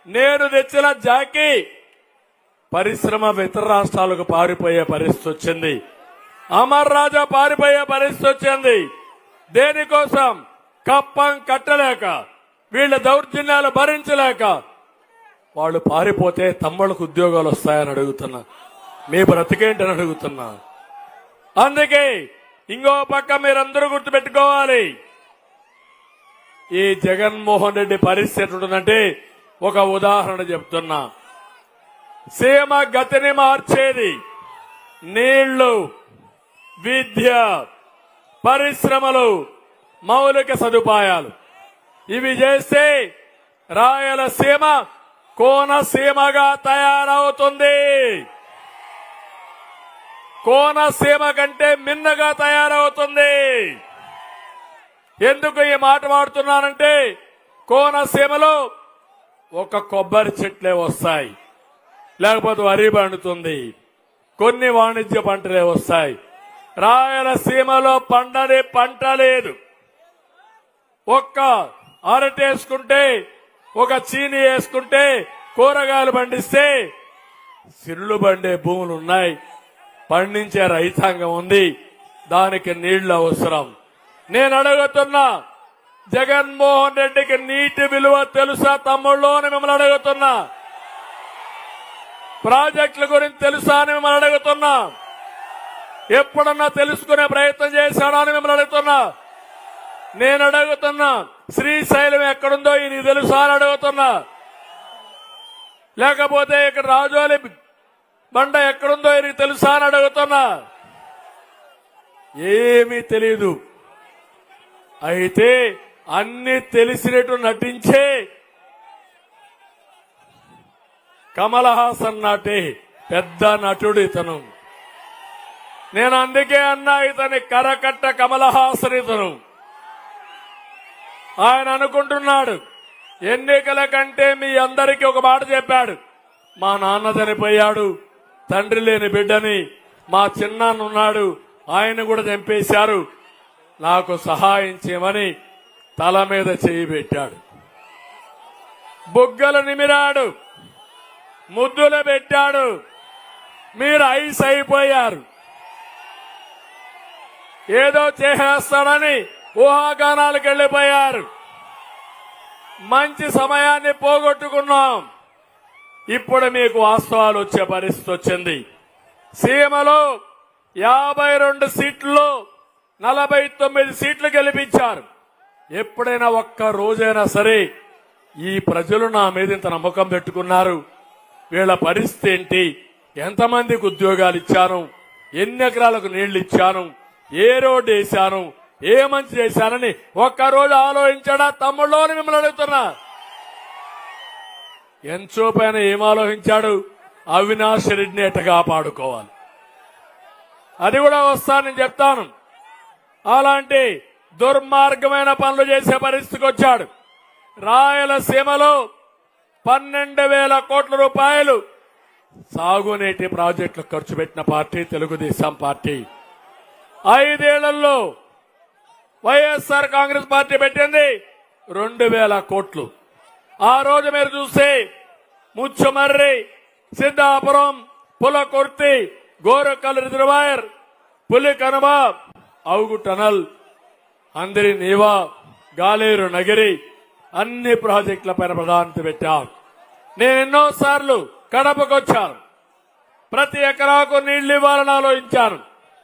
నేను తెచ్చిన జాకీ పరిశ్రమ ఇతర రాష్ట్రాలకు పారిపోయే పరిస్థితి వచ్చింది. అమర్ రాజా పారిపోయే పరిస్థితి వచ్చింది. దేనికోసం? కప్పం కట్టలేక, వీళ్ళ దౌర్జన్యాలు భరించలేక వాళ్ళు పారిపోతే తమ్ముళ్ళకు ఉద్యోగాలు వస్తాయని అడుగుతున్నా. మీ బ్రతికేంటని అడుగుతున్నా. అందుకే ఇంకో పక్క మీరందరూ గుర్తుపెట్టుకోవాలి, ఈ జగన్మోహన్ రెడ్డి పరిస్థితి ఉంటుందంటే ఒక ఉదాహరణ చెప్తున్నా. సీమ గతిని మార్చేది నీళ్లు, విద్య, పరిశ్రమలు, మౌలిక సదుపాయాలు. ఇవి చేస్తే రాయలసీమ కోనసీమగా తయారవుతుంది. కోనసీమ కంటే మిన్నగా తయారవుతుంది. ఎందుకు ఈ మాట వాడుతున్నానంటే, కోనసీమలో ఒక కొబ్బరి చెట్లే వస్తాయి, లేకపోతే వరి పండుతుంది, కొన్ని వాణిజ్య పంటలే వస్తాయి. రాయలసీమలో పండని పంట లేదు. ఒక్క అరటేసుకుంటే, ఒక చీని వేసుకుంటే, కూరగాయలు పండిస్తే సిరులు పండే భూములు ఉన్నాయి, పండించే రైతాంగం ఉంది. దానికి నీళ్లు అవసరం. నేను అడుగుతున్నా, జగన్మోహన్ రెడ్డికి నీటి విలువ తెలుసా తమ్ముళ్ళు అని మిమ్మల్ని అడుగుతున్నా. ప్రాజెక్టుల గురించి తెలుసా అని మిమ్మల్ని అడుగుతున్నా. ఎప్పుడన్నా తెలుసుకునే ప్రయత్నం చేశాడా అని మిమ్మల్ని అడుగుతున్నా. నేను అడుగుతున్నా, శ్రీశైలం ఎక్కడుందో ఇది తెలుసా అని అడుగుతున్నా. లేకపోతే ఇక్కడ రాజోలి బండ ఎక్కడుందో ఇది తెలుసా అని అడుగుతున్నా. ఏమీ తెలీదు. అయితే అన్ని తెలిసినట్టు నటించే కమల్ హాసన్ నాటి పెద్ద నటుడు ఇతను. నేను అందుకే అన్నా, ఇతని కరకట్ట కమల్ హాసన్ ఇతను. ఆయన అనుకుంటున్నాడు, ఎన్నికల కంటే మీ అందరికీ ఒక మాట చెప్పాడు, మా నాన్న చనిపోయాడు, తండ్రి లేని బిడ్డని, మా చిన్నాన్న ఉన్నాడు, ఆయన కూడా చంపేశారు, నాకు సహాయం చేయమని తల మీద చేయి పెట్టాడు. బుగ్గలు నిమిరాడు, ముద్దులు పెట్టాడు. మీరు ఐస్ అయిపోయారు. ఏదో చేసేస్తాడని ఊహాగానాలకు వెళ్లిపోయారు. మంచి సమయాన్ని పోగొట్టుకున్నాం. ఇప్పుడు మీకు వాస్తవాలు వచ్చే పరిస్థితి వచ్చింది. సీమలో 52 సీట్లలో 49 సీట్లు గెలిపించారు. ఎప్పుడైనా ఒక్క రోజైనా సరే ఈ ప్రజలు నా మీద ఇంత నమ్మకం పెట్టుకున్నారు, వీళ్ళ పరిస్థితి ఏంటి, ఎంతమందికి ఉద్యోగాలు ఇచ్చాను, ఎన్ని ఎకరాలకు నీళ్లు ఇచ్చాను, ఏ రోడ్డు వేశాను, ఏ మంచి చేశానని ఒక్కరోజు ఆలోచించాడా తమ్ముళ్ళు అని మిమ్మల్ని అడుగుతున్నా. ఎంచోపైన ఏం ఆలోచించాడు, అవినాష్ రెడ్డిని ఎట్ట కాపాడుకోవాలి, అది కూడా వస్తానని చెప్తాను. అలాంటి దుర్మార్గమైన పనులు చేసే పరిస్థితికి వచ్చాడు. రాయలసీమలో 12,000 కోట్ల రూపాయలు సాగునీటి ప్రాజెక్టులకు ఖర్చు పెట్టిన పార్టీ తెలుగుదేశం పార్టీ. 5 ఏళ్లలో వైఎస్ఆర్ కాంగ్రెస్ పార్టీ పెట్టింది 2,000 కోట్లు. ఆ రోజు మీరు చూస్తే ముచ్చుమర్రి, సిద్ధాపురం, పులకుర్తి, గోరకల్ రిజర్వాయర్, పులికనుమ, అవుగు టనల్, అందరి నీవా, గాలేరు నగిరి అన్ని ప్రాజెక్టులపైన ప్రాధాన్యత పెట్టారు. నేను ఎన్నోసార్లు కడపకొచ్చాను. ప్రతి ఎకరాకు నీళ్లు ఇవ్వాలని ఆలోచించాను.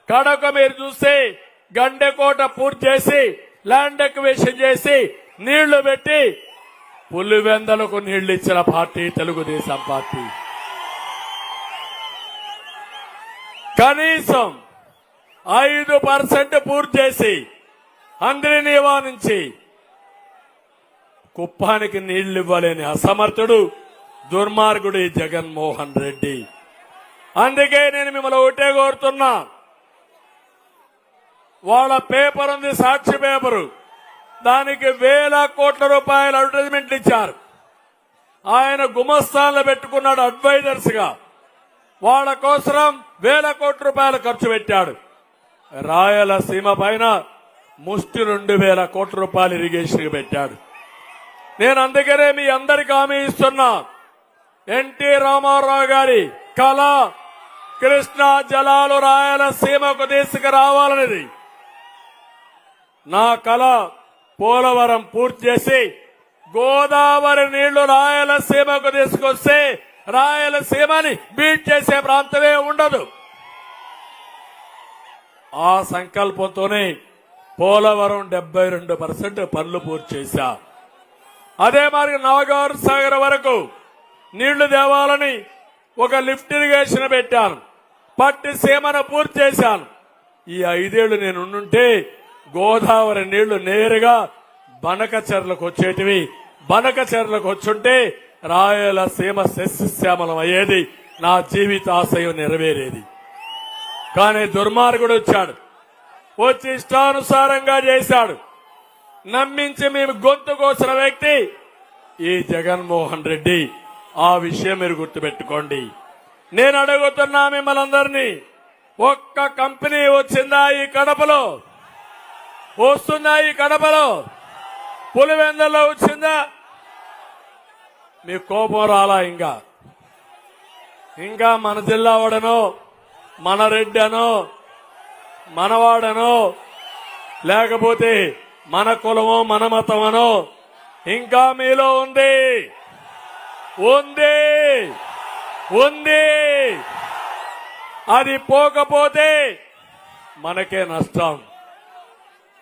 కడప మీరు చూస్తే గండెకోట పూర్తి చేసి ల్యాండ్ ఎక్విజిషన్ చేసి నీళ్లు పెట్టి పులివెందలకు నీళ్లు ఇచ్చిన పార్టీ తెలుగుదేశం పార్టీ. కనీసం 5% పూర్తి చేసి అందరినీవా నుంచి కుప్పానికి నీళ్లు ఇవ్వలేని అసమర్థుడు, దుర్మార్గుడు ఈ జగన్మోహన్ రెడ్డి. అందుకే నేను మిమ్మల్ని ఒకటే కోరుతున్నా, వాళ్ళ పేపర్ ఉంది, సాక్షి పేపరు, దానికి 1,000 కోట్ల రూపాయల అడ్వర్టైజ్మెంట్లు ఇచ్చారు. ఆయన గుమస్తాన్లు పెట్టుకున్నాడు అడ్వైజర్స్ గా, వాళ్ళ కోసం 1,000 కోట్ల రూపాయలు ఖర్చు పెట్టాడు. రాయలసీమ పైన ముష్టి 2,000 కోట్ల రూపాయలు ఇరిగేషన్ పెట్టాడు. నేను అందుకనే మీ అందరికీ హామీ ఇస్తున్నా, ఎన్టీ రామారావు గారి కళ కృష్ణా జలాలు రాయలసీమకు తీసుకురావాలనేది నా కళ. పోలవరం పూర్తి చేసి గోదావరి నీళ్లు రాయలసీమకు తీసుకొస్తే రాయలసీమని బీట్ చేసే ప్రాంతమే ఉండదు. ఆ సంకల్పంతోనే పోలవరం 72% పనులు పూర్తి చేశా. అదే మరి నవగారు సాగర్ వరకు నీళ్లు తేవాలని ఒక లిఫ్ట్ ఇరిగేషన్ పెట్టాను. పట్టి సీమను పూర్తి చేశాను. ఈ 5 ఏళ్లు నేను ఉండుంటే గోదావరి నీళ్లు నేరుగా బనకచెర్లకు వచ్చేటివి. బనకచెర్లకు వచ్చుంటే రాయలసీమ సస్యశ్యామలం అయ్యేది. నా జీవితాశయం నెరవేరేది. కానీ దుర్మార్గుడు వచ్చాడు. వచ్చి ఇష్టానుసారంగా చేశాడు. నమ్మించి మేము గొంతు కోసిన వ్యక్తి ఈ జగన్మోహన్ రెడ్డి. ఆ విషయం మీరు గుర్తుపెట్టుకోండి. నేను అడుగుతున్నా మిమ్మల్ని అందరినీ, ఒక్క కంపెనీ వచ్చిందా ఈ కడపలో? వస్తుందా ఈ కడపలో? పులివెందుల్లో వచ్చిందా? మీ కోపం రాలా? ఇంకా మన జిల్లా వాడనో, మన రెడ్డి అనో, మనవాడనో, లేకపోతే మన కులమో మన మతమనో ఇంకా మీలో ఉంది. అది పోకపోతే మనకే నష్టం.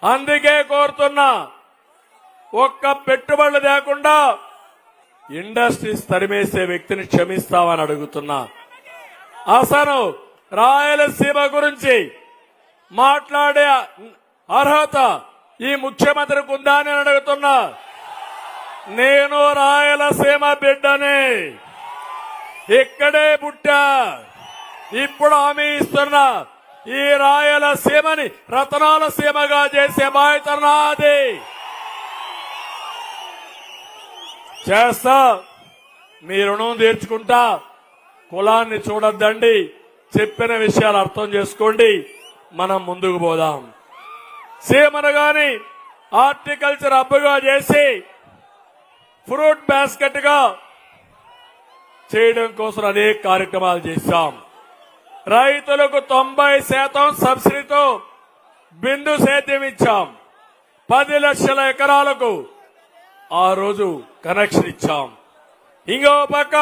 అందుకే కోరుతున్నా, ఒక్క పెట్టుబడులు లేకుండా ఇండస్ట్రీస్ తరిమేసే వ్యక్తిని క్షమిస్తామని అడుగుతున్నా. అసలు రాయలసీమ గురించి మాట్లాడే అర్హత ఈ ముఖ్యమంత్రికి ఉందా అని అడుగుతున్నా. నేను రాయలసీమ బిడ్డని, ఇక్కడే పుట్టా. ఇప్పుడు హామీ ఇస్తున్నా, ఈ రాయలసీమని రతనాల సీమగా చేసే బాధ్యత నాది. చేస్తా. మీ రుణం తీర్చుకుంటా. కులాన్ని చూడొద్దండి. చెప్పిన విషయాలు అర్థం చేసుకోండి. మనం ముందుకు పోదాం. సీమను గాని హార్టికల్చర్ హబ్గా చేసి ఫ్రూట్ బాస్కెట్ గా చేయడం కోసం అనేక కార్యక్రమాలు చేశాం. రైతులకు 90% సబ్సిడీతో బిందు సేద్యం ఇచ్చాం. 10 లక్షల ఎకరాలకు ఆ రోజు కనెక్షన్ ఇచ్చాం. ఇంకో పక్క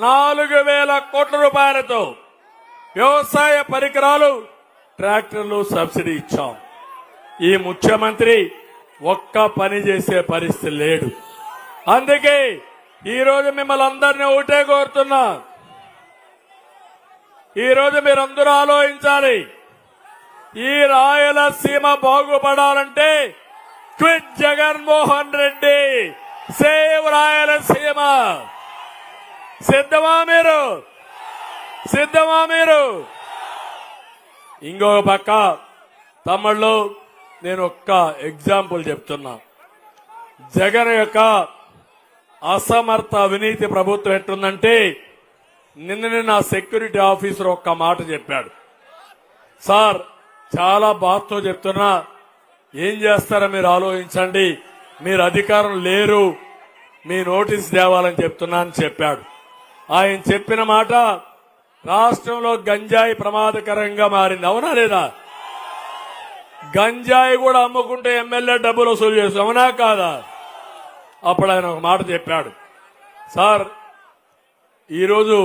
4,000 కోట్ల రూపాయలతో వ్యవసాయ పరికరాలు, ట్రాక్టర్లు సబ్సిడీ ఇచ్చాం. ఈ ముఖ్యమంత్రి ఒక్క పని చేసే పరిస్థితి లేడు. అందుకే ఈ రోజు మిమ్మల్ని అందరినీ ఒకటే కోరుతున్నా. ఈ రోజు మీరందరూ ఆలోచించాలి. ఈ రాయలసీమ బాగుపడాలంటే క్విట్ జగన్మోహన్ రెడ్డి, సేవ్ రాయలసీమ. సిద్ధమా మీరు? ఇంకో పక్క తమిళ్లో నేను ఒక్క ఎగ్జాంపుల్ చెప్తున్నా. జగన్ యొక్క అసమర్థ అవినీతి ప్రభుత్వం ఎట్టుందంటే, నిన్న నా సెక్యూరిటీ ఆఫీసర్ ఒక్క మాట చెప్పాడు. సార్, చాలా బాధతో చెప్తున్నా, ఏం చేస్తారో మీరు ఆలోచించండి. మీరు అధికారం లేరు, మీ నోటీస్ తేవాలని చెప్తున్నా అని చెప్పాడు. ఆయన చెప్పిన మాట, రాష్ట్రంలో గంజాయి ప్రమాదకరంగా మారింది. అవునా లేదా? గంజాయి కూడా అమ్ముకుంటే ఎమ్మెల్యే డబ్బులు వసూలు చేస్తాం. అవునా కాదా? అప్పుడు ఆయన ఒక మాట చెప్పాడు. సార్, ఈరోజు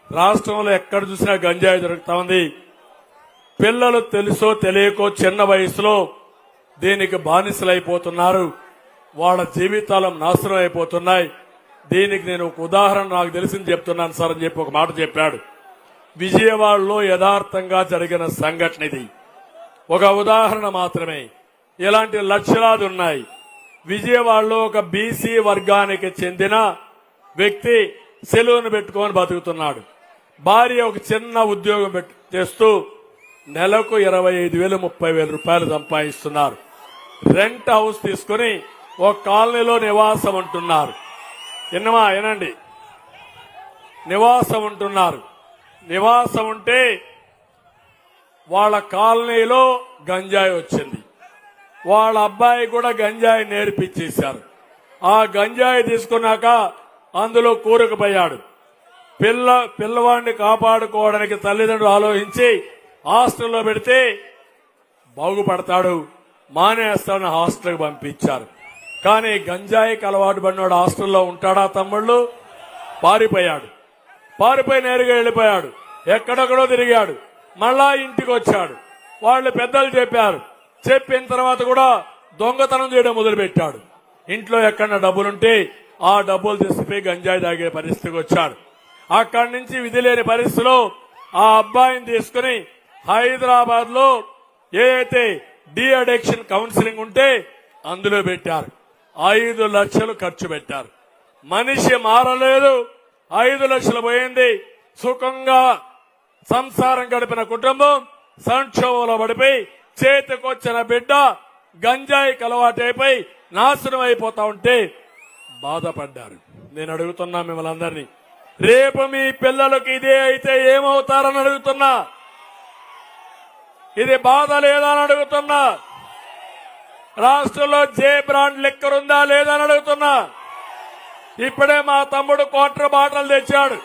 రాష్ట్రంలో ఎక్కడ చూసినా గంజాయి దొరుకుతా ఉంది. పిల్లలు తెలుసో తెలియకో చిన్న వయసులో దీనికి బానిసలైపోతున్నారు. వాళ్ళ జీవితాలు నాశనం అయిపోతున్నాయి. దీనికి నేను ఒక ఉదాహరణ నాకు తెలిసింది చెప్తున్నాను సార్ అని చెప్పి ఒక మాట చెప్పాడు. విజయవాడలో యథార్థంగా జరిగిన సంఘటన ఇది. ఒక ఉదాహరణ మాత్రమే. ఇలాంటి లక్షలాది ఉన్నాయి. విజయవాడలో ఒక బీసీ వర్గానికి చెందిన వ్యక్తి సెలూన్ పెట్టుకొని బతుకుతున్నాడు. భార్య ఒక చిన్న ఉద్యోగం చేస్తూ నెలకు 25,000 30,000 రూపాయలు సంపాదిస్తున్నారు. రెంట్ హౌస్ తీసుకుని ఒక కాలనీలో నివాసం ఉంటున్నారు. వినండి, నివాసం ఉంటున్నారు. నివాసం ఉంటే వాళ్ళ కాలనీలో గంజాయి వచ్చింది. వాళ్ళ అబ్బాయి కూడా గంజాయి నేర్పించేశారు. ఆ గంజాయి తీసుకున్నాక అందులో కూరుకుపోయాడు. పిల్లవాడిని కాపాడుకోవడానికి తల్లిదండ్రులు ఆలోచించి హాస్టల్లో పెడితే బాగుపడతాడు, మానేస్తాడని హాస్టల్కి పంపించారు. కానీ గంజాయికి అలవాటు పడినోడు హాస్టల్లో ఉంటాడా తమ్ముళ్ళు? పారిపోయి నేరుగా వెళ్ళిపోయాడు. ఎక్కడెక్కడో తిరిగాడు. మళ్ళా ఇంటికి వచ్చాడు. వాళ్ళు పెద్దలు చెప్పారు. చెప్పిన తర్వాత కూడా దొంగతనం చేయడం మొదలుపెట్టాడు. ఇంట్లో ఎక్కడన్నా డబ్బులుంటే ఆ డబ్బులు తీసుకుపోయి గంజాయి తాగే పరిస్థితికి వచ్చాడు. అక్కడి నుంచి విధి లేని పరిస్థితిలో ఆ అబ్బాయిని తీసుకుని హైదరాబాద్ లో ఏదైతే డి అడిక్షన్ కౌన్సిలింగ్ ఉంటే అందులో పెట్టారు. 5 లక్షలు ఖర్చు పెట్టారు. మనిషి మారలేదు. 5 లక్షలు పోయింది. సుఖంగా సంసారం గడిపిన కుటుంబం సంక్షోభంలో పడిపోయి చేతికొచ్చిన బిడ్డ గంజాయికి అలవాటైపోయి నాశనం అయిపోతా ఉంటే బాధపడ్డారు. నేను అడుగుతున్నా మిమ్మల్ని అందరినీ, రేపు మీ పిల్లలకి ఇదే అయితే ఏమవుతారని అడుగుతున్నా. ఇది బాధ లేదా అని అడుగుతున్నా. రాష్ట్రంలో జే బ్రాండ్ లిక్కర్ ఉందా లేదా అని అడుగుతున్నా. ఇప్పుడే మా తమ్ముడు క్వార్టర్ బాటలు తెచ్చాడు.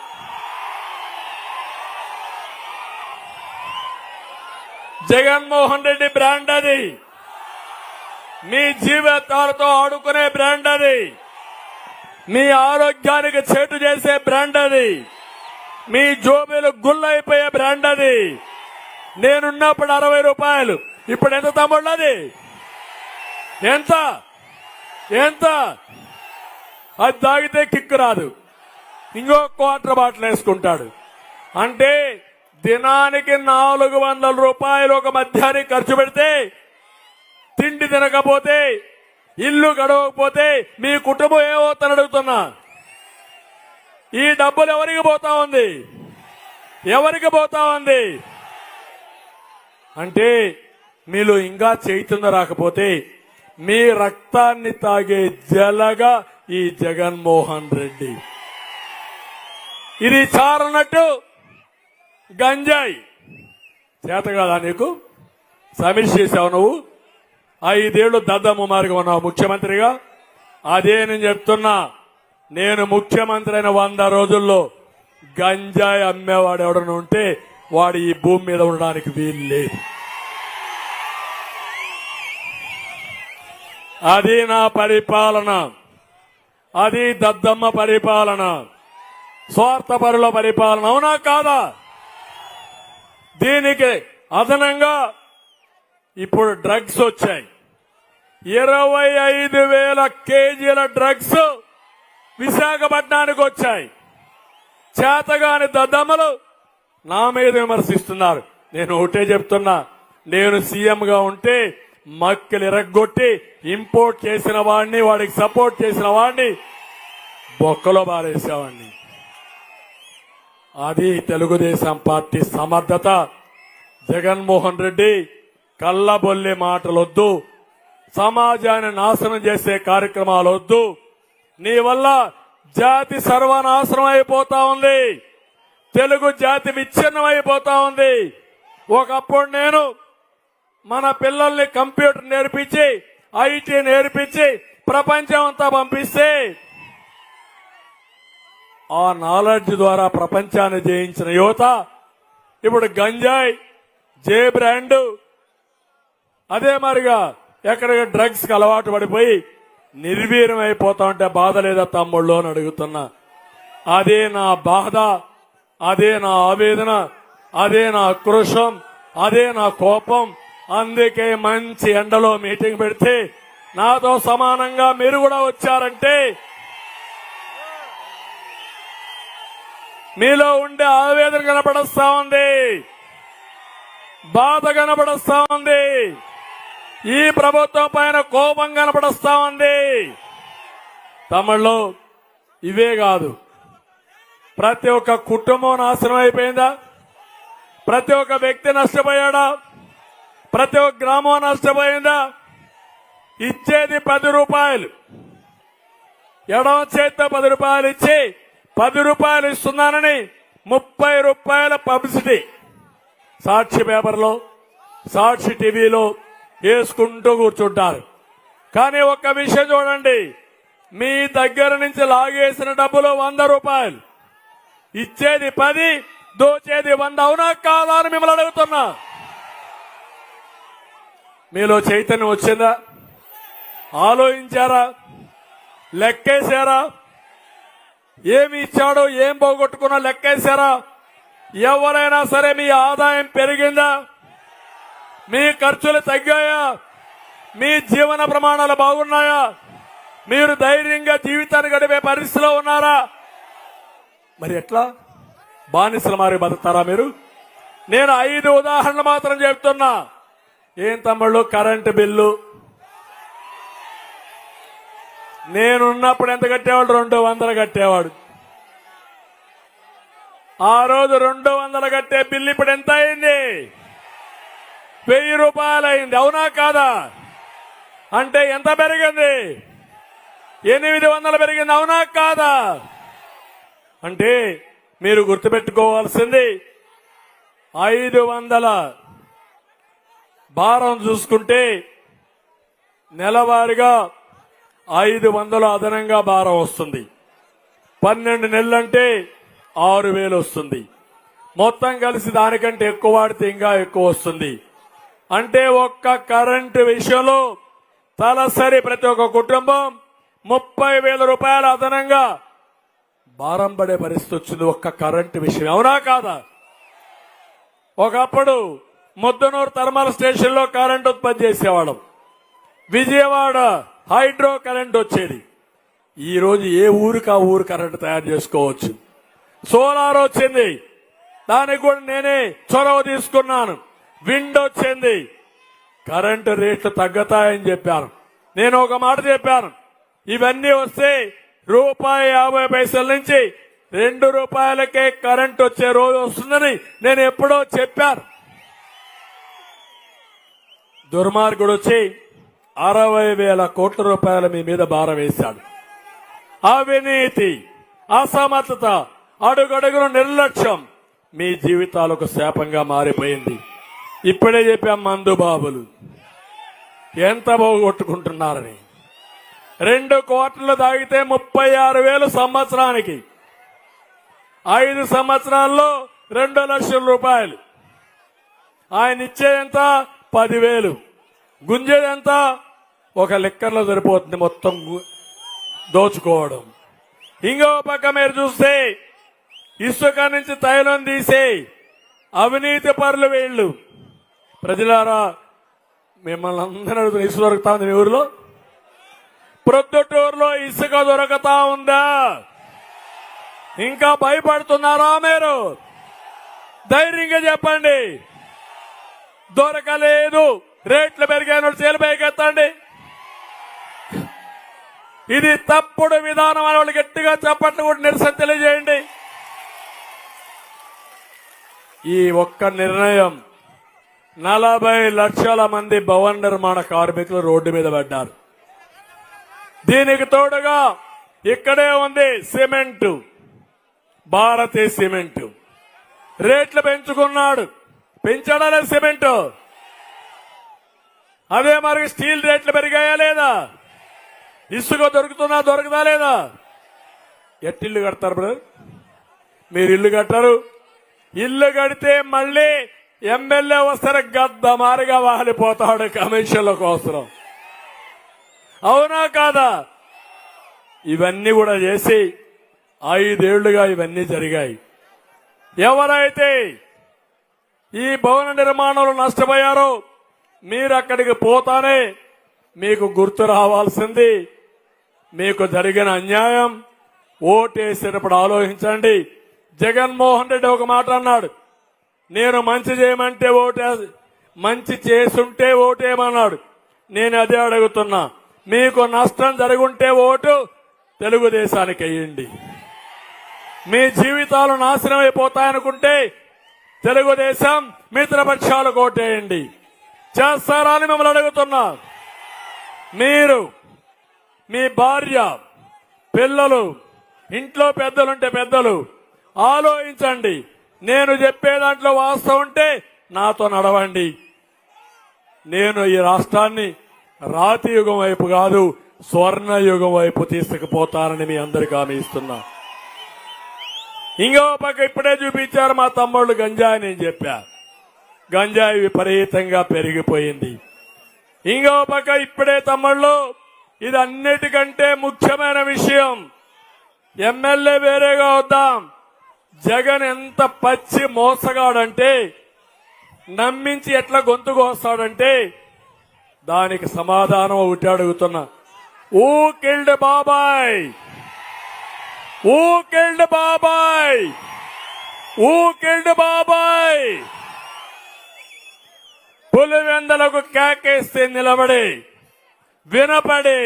జగన్మోహన్ రెడ్డి బ్రాండ్ అది. మీ జీవితాలతో ఆడుకునే బ్రాండ్ అది. మీ ఆరోగ్యానికి చేటు చేసే బ్రాండ్ అది. మీ జోబీలు గుల్లైపోయే బ్రాండ్ అది. నేనున్నప్పుడు 60 రూపాయలు, ఇప్పుడు ఎంత తమ్ముళ్ళు? అది ఎంత? అది తాగితే కిక్కు రాదు. ఇంకో క్వార్టర్ బాటిల్ వేసుకుంటాడు. అంటే దినానికి 400 రూపాయలు ఒక మధ్యాహ్నం ఖర్చు పెడితే, తిండి తినకపోతే, ఇల్లు గడవకపోతే మీ కుటుంబం ఏమవుతుందని అడుగుతున్నా. ఈ డబ్బులు ఎవరికి పోతా ఉంది? అంటే మీలో ఇంకా చైతన్యం రాకపోతే మీ రక్తాన్ని తాగే జలగా ఈ జగన్మోహన్ రెడ్డి. ఇది చారనట్టు గంజాయి చేత కాదా నీకు? సమీక్ష చేశావు నువ్వు. 5 ఏళ్లు దద్దమ్మ మార్గం ఉన్నావు ముఖ్యమంత్రిగా. అదే నేను చెప్తున్నా. నేను ముఖ్యమంత్రి అయిన 100 రోజుల్లో గంజాయి అమ్మేవాడు ఎవడన్నా ఉంటే వాడు ఈ భూమి మీద ఉండడానికి వీలు లేదు. అది నా పరిపాలన. అది దద్దమ్మ పరిపాలన, స్వార్థపరుల పరిపాలన. అవునా కాదా? దీనికి అదనంగా ఇప్పుడు డ్రగ్స్ వచ్చాయి. 25,000 కేజీల డ్రగ్స్ విశాఖపట్నానికి వచ్చాయి. చేతగాని దద్దమ్మలు నా మీద విమర్శిస్తున్నారు. నేను ఒకటే చెప్తున్నా, నేను సీఎంగా ఉంటే మక్కలు ఇరగ్గొట్టి ఇంపోర్ట్ చేసిన వాడిని, వాడికి సపోర్ట్ చేసిన వాడిని బొక్కలో బారేసేవాడిని. అది తెలుగుదేశం పార్టీ సమర్థత. జగన్మోహన్ రెడ్డి కళ్ళబొల్లి మాటలొద్దు, సమాజాన్ని నాశనం చేసే కార్యక్రమాలు వద్దు. నీ వల్ల జాతి సర్వనాశనం అయిపోతా ఉంది. తెలుగు జాతి విచ్ఛిన్నం అయిపోతా ఉంది. ఒకప్పుడు నేను మన పిల్లల్ని కంప్యూటర్ నేర్పించి, ఐటీ నేర్పించి ప్రపంచం అంతా పంపిస్తే ఆ నాలెడ్జ్ ద్వారా ప్రపంచాన్ని జయించిన యువత ఇప్పుడు గంజాయి, జే బ్రాండ్, అదే మరిగా ఎక్కడ డ్రగ్స్ కి అలవాటు పడిపోయి నిర్వీర్యం అయిపోతా ఉంటే బాధ లేదా తమ్ముళ్ళు అని అడుగుతున్నా. అదే నా బాధ, అదే నా ఆవేదన, అదే నా ఆక్రోశం, అదే నా కోపం. అందుకే మంచి ఎండలో మీటింగ్ పెడితే నాతో సమానంగా మీరు కూడా వచ్చారంటే మీలో ఉండే ఆవేదన కనపడస్తా ఉంది, బాధ కనపడస్తా ఉంది, ఈ ప్రభుత్వం పైన కోపం కనపడస్తా ఉంది. తమిళ్లో ఇవే కాదు, ప్రతి ఒక్క కుటుంబం నాశనం అయిపోయిందా? ప్రతి ఒక్క వ్యక్తి నష్టపోయాడా? ప్రతి ఒక్క గ్రామం నష్టపోయిందా? ఇచ్చేది 10 రూపాయలు, ఎడమ చేత్తో 10 రూపాయలు ఇచ్చి 10 రూపాయలు ఇస్తున్నానని 30 రూపాయల పబ్లిసిటీ సాక్షి పేపర్లో, సాక్షి టీవీలో వేసుకుంటూ కూర్చుంటారు. కానీ ఒక్క విషయం చూడండి, మీ దగ్గర నుంచి లాగేసిన డబ్బులు 100 రూపాయలు, ఇచ్చేది 10, దోచేది 100. అవునా కాదా అని మిమ్మల్ని అడుగుతున్నా. మీలో చైతన్యం వచ్చిందా? ఆలోచించారా? లెక్కేశారా? ఏమి ఇచ్చాడో ఏం పోగొట్టుకున్నా లెక్కేశారా? ఎవరైనా సరే మీ ఆదాయం పెరిగిందా? మీ ఖర్చులు తగ్గాయా? మీ జీవన ప్రమాణాలు బాగున్నాయా? మీరు ధైర్యంగా జీవితాన్ని గడిపే పరిస్థితిలో ఉన్నారా? మరి ఎట్లా బానిసలు మారి బతుకుతారా మీరు? నేను 5 ఉదాహరణలు మాత్రం చెప్తున్నా. ఏం తమ్ముళ్ళు, కరెంటు బిల్లు నేనున్నప్పుడు ఎంత కట్టేవాడు? 200 కట్టేవాడు. ఆ రోజు 200 కట్టే బిల్లు ఇప్పుడు ఎంత అయింది? 1000 రూపాయలు అయింది. అవునా కాదా? అంటే ఎంత పెరిగింది? 800 పెరిగింది. అవునా కాదా? అంటే మీరు గుర్తుపెట్టుకోవాల్సింది 500 భారం చూసుకుంటే నెలవారీగా 500 అదనంగా భారం వస్తుంది. 12 నెలలంటే 6000 వస్తుంది. మొత్తం కలిసి దానికంటే ఎక్కువ వాడితే ఇంకా ఎక్కువ వస్తుంది. అంటే ఒక్క కరెంటు విషయంలో తలసరి ప్రతి ఒక్క కుటుంబం 30,000 రూపాయలు అదనంగా భారం పడే పరిస్థితి వచ్చింది ఒక్క కరెంటు విషయం. అవునా కాదా? ఒకప్పుడు ముద్దనూరు థర్మల్ స్టేషన్ లో కరెంట్ ఉత్పత్తి చేసేవాళ్ళం. విజయవాడ హైడ్రో కరెంట్ వచ్చేది. ఈ రోజు ఏ ఊరికి ఆ ఊరు కరెంట్ తయారు చేసుకోవచ్చు. సోలార్ వచ్చింది, దానికి కూడా నేనే చొరవ తీసుకున్నాను. విండ్ వచ్చింది, కరెంటు రేట్లు తగ్గుతాయని చెప్పాను. నేను ఒక మాట చెప్పాను, ఇవన్నీ వస్తే ₹1.50 నుంచి ₹2 కరెంట్ వచ్చే రోజు వస్తుందని నేను ఎప్పుడో చెప్పాను. దుర్మార్గుడు వచ్చి 60,000 కోట్ల రూపాయల మీ మీద భారం వేశాడు. అవినీతి, అసమర్థత, అడుగడుగున నిర్లక్ష్యం మీ జీవితాలకు శాపంగా మారిపోయింది. ఇప్పుడే చెప్పాం, మందు బాబులు ఎంత పోగొట్టుకుంటున్నారని. 2 క్వార్టర్లు తాగితే 36,000 సంవత్సరానికి. 5 సంవత్సరాల్లో 2 లక్షల రూపాయలు. ఆయన ఇచ్చేదెంత? 10,000. గుంజేదెంత? ఒక లిక్కర్లో సరిపోతుంది మొత్తం దోచుకోవడం. ఇంకో పక్క మీరు చూస్తే ఇసుక నుంచి తైలం తీసే అవినీతి పరులు వీళ్ళు. ప్రజలారా, మిమ్మల్ని అందరూ అడుగుతున్న, ఇసుక దొరుకుతా ఉంది మీ ఊరిలో? ప్రొద్దుటూరులో ఇసుక దొరకతా ఉందా? ఇంకా భయపడుతున్నారా మీరు? ధైర్యంగా చెప్పండి. దొరకలేదు, రేట్లు పెరిగాను, చేలిపైకెత్తండి. ఇది తప్పుడు విధానం అని వాళ్ళు గట్టిగా చెప్పట్లు కూడా నిరసన తెలియజేయండి. ఈ ఒక్క నిర్ణయం 40 లక్షల మంది భవన నిర్మాణ కార్మికులు రోడ్డు మీద పడ్డారు. దీనికి తోడుగా ఇక్కడే ఉంది సిమెంటు, భారతీయ సిమెంటు రేట్లు పెంచుకున్నాడు. పెంచాడా సిమెంటు? అదే మరి స్టీల్ రేట్లు పెరిగాయా లేదా? ఇసుక దొరుకుతున్నా దొరకదా లేదా? ఎట్టిల్లు కడతారు బ్రదర్? మీరు ఇల్లు కట్టారు. ఇల్లు కడితే మళ్ళీ ఎమ్మెల్యే వస్తారు, గద్ద మారిగా వాలిపోతాడు కమిషన్ల కోసం. అవునా కాదా? ఇవన్నీ కూడా చేసి 5 ఏళ్లుగా ఇవన్నీ జరిగాయి. ఎవరైతే ఈ భవన నిర్మాణంలో నష్టపోయారో మీరు అక్కడికి పోతానే మీకు గుర్తు రావాల్సింది మీకు జరిగిన అన్యాయం. ఓటేసేటప్పుడు ఆలోచించండి. జగన్మోహన్ రెడ్డి ఒక మాట అన్నాడు, నేను మంచి చేయమంటే మంచి చేసుంటే ఓటేయమన్నాడు. నేను అదే అడుగుతున్నా, మీకు నష్టం జరుగుంటే ఓటు తెలుగుదేశానికి వేయండి. మీ జీవితాలు నాశనం అయిపోతాయనుకుంటే తెలుగుదేశం మిత్రపక్షాలకు ఓటేయండి. చేస్తారా అని మిమ్మల్ని అడుగుతున్నా. మీరు, మీ భార్య, పిల్లలు, ఇంట్లో పెద్దలుంటే పెద్దలు ఆలోచించండి. నేను చెప్పే దాంట్లో వాస్తవం ఉంటే నాతో నడవండి. నేను ఈ రాష్ట్రాన్ని రాతి యుగం వైపు కాదు, స్వర్ణ యుగం వైపు తీసుకుపోతానని మీ అందరికీ హామీ ఇస్తున్నా. ఇంకో పక్క ఇప్పుడే చూపించారు మా తమ్ముళ్ళు గంజాయి. నేను చెప్పా, గంజాయి విపరీతంగా పెరిగిపోయింది. ఇంకో పక్క ఇప్పుడే తమ్ముళ్ళు ఇది అన్నిటికంటే ముఖ్యమైన విషయం. ఎమ్మెల్యే వేరేగా వద్దాం. జగన్ ఎంత పచ్చి మోసగాడంటే, నమ్మించి ఎట్లా గొంతు కోస్తాడంటే దానికి సమాధానం ఒకటి అడుగుతున్నా. ఊ కిల్డ్ బాబాయ్, ఊ కిల్డ్ బాబాయ్, ఊ కిల్డ్ బాబాయ్. పులివెందలకు కేకేస్తే నిలబడి వినపడి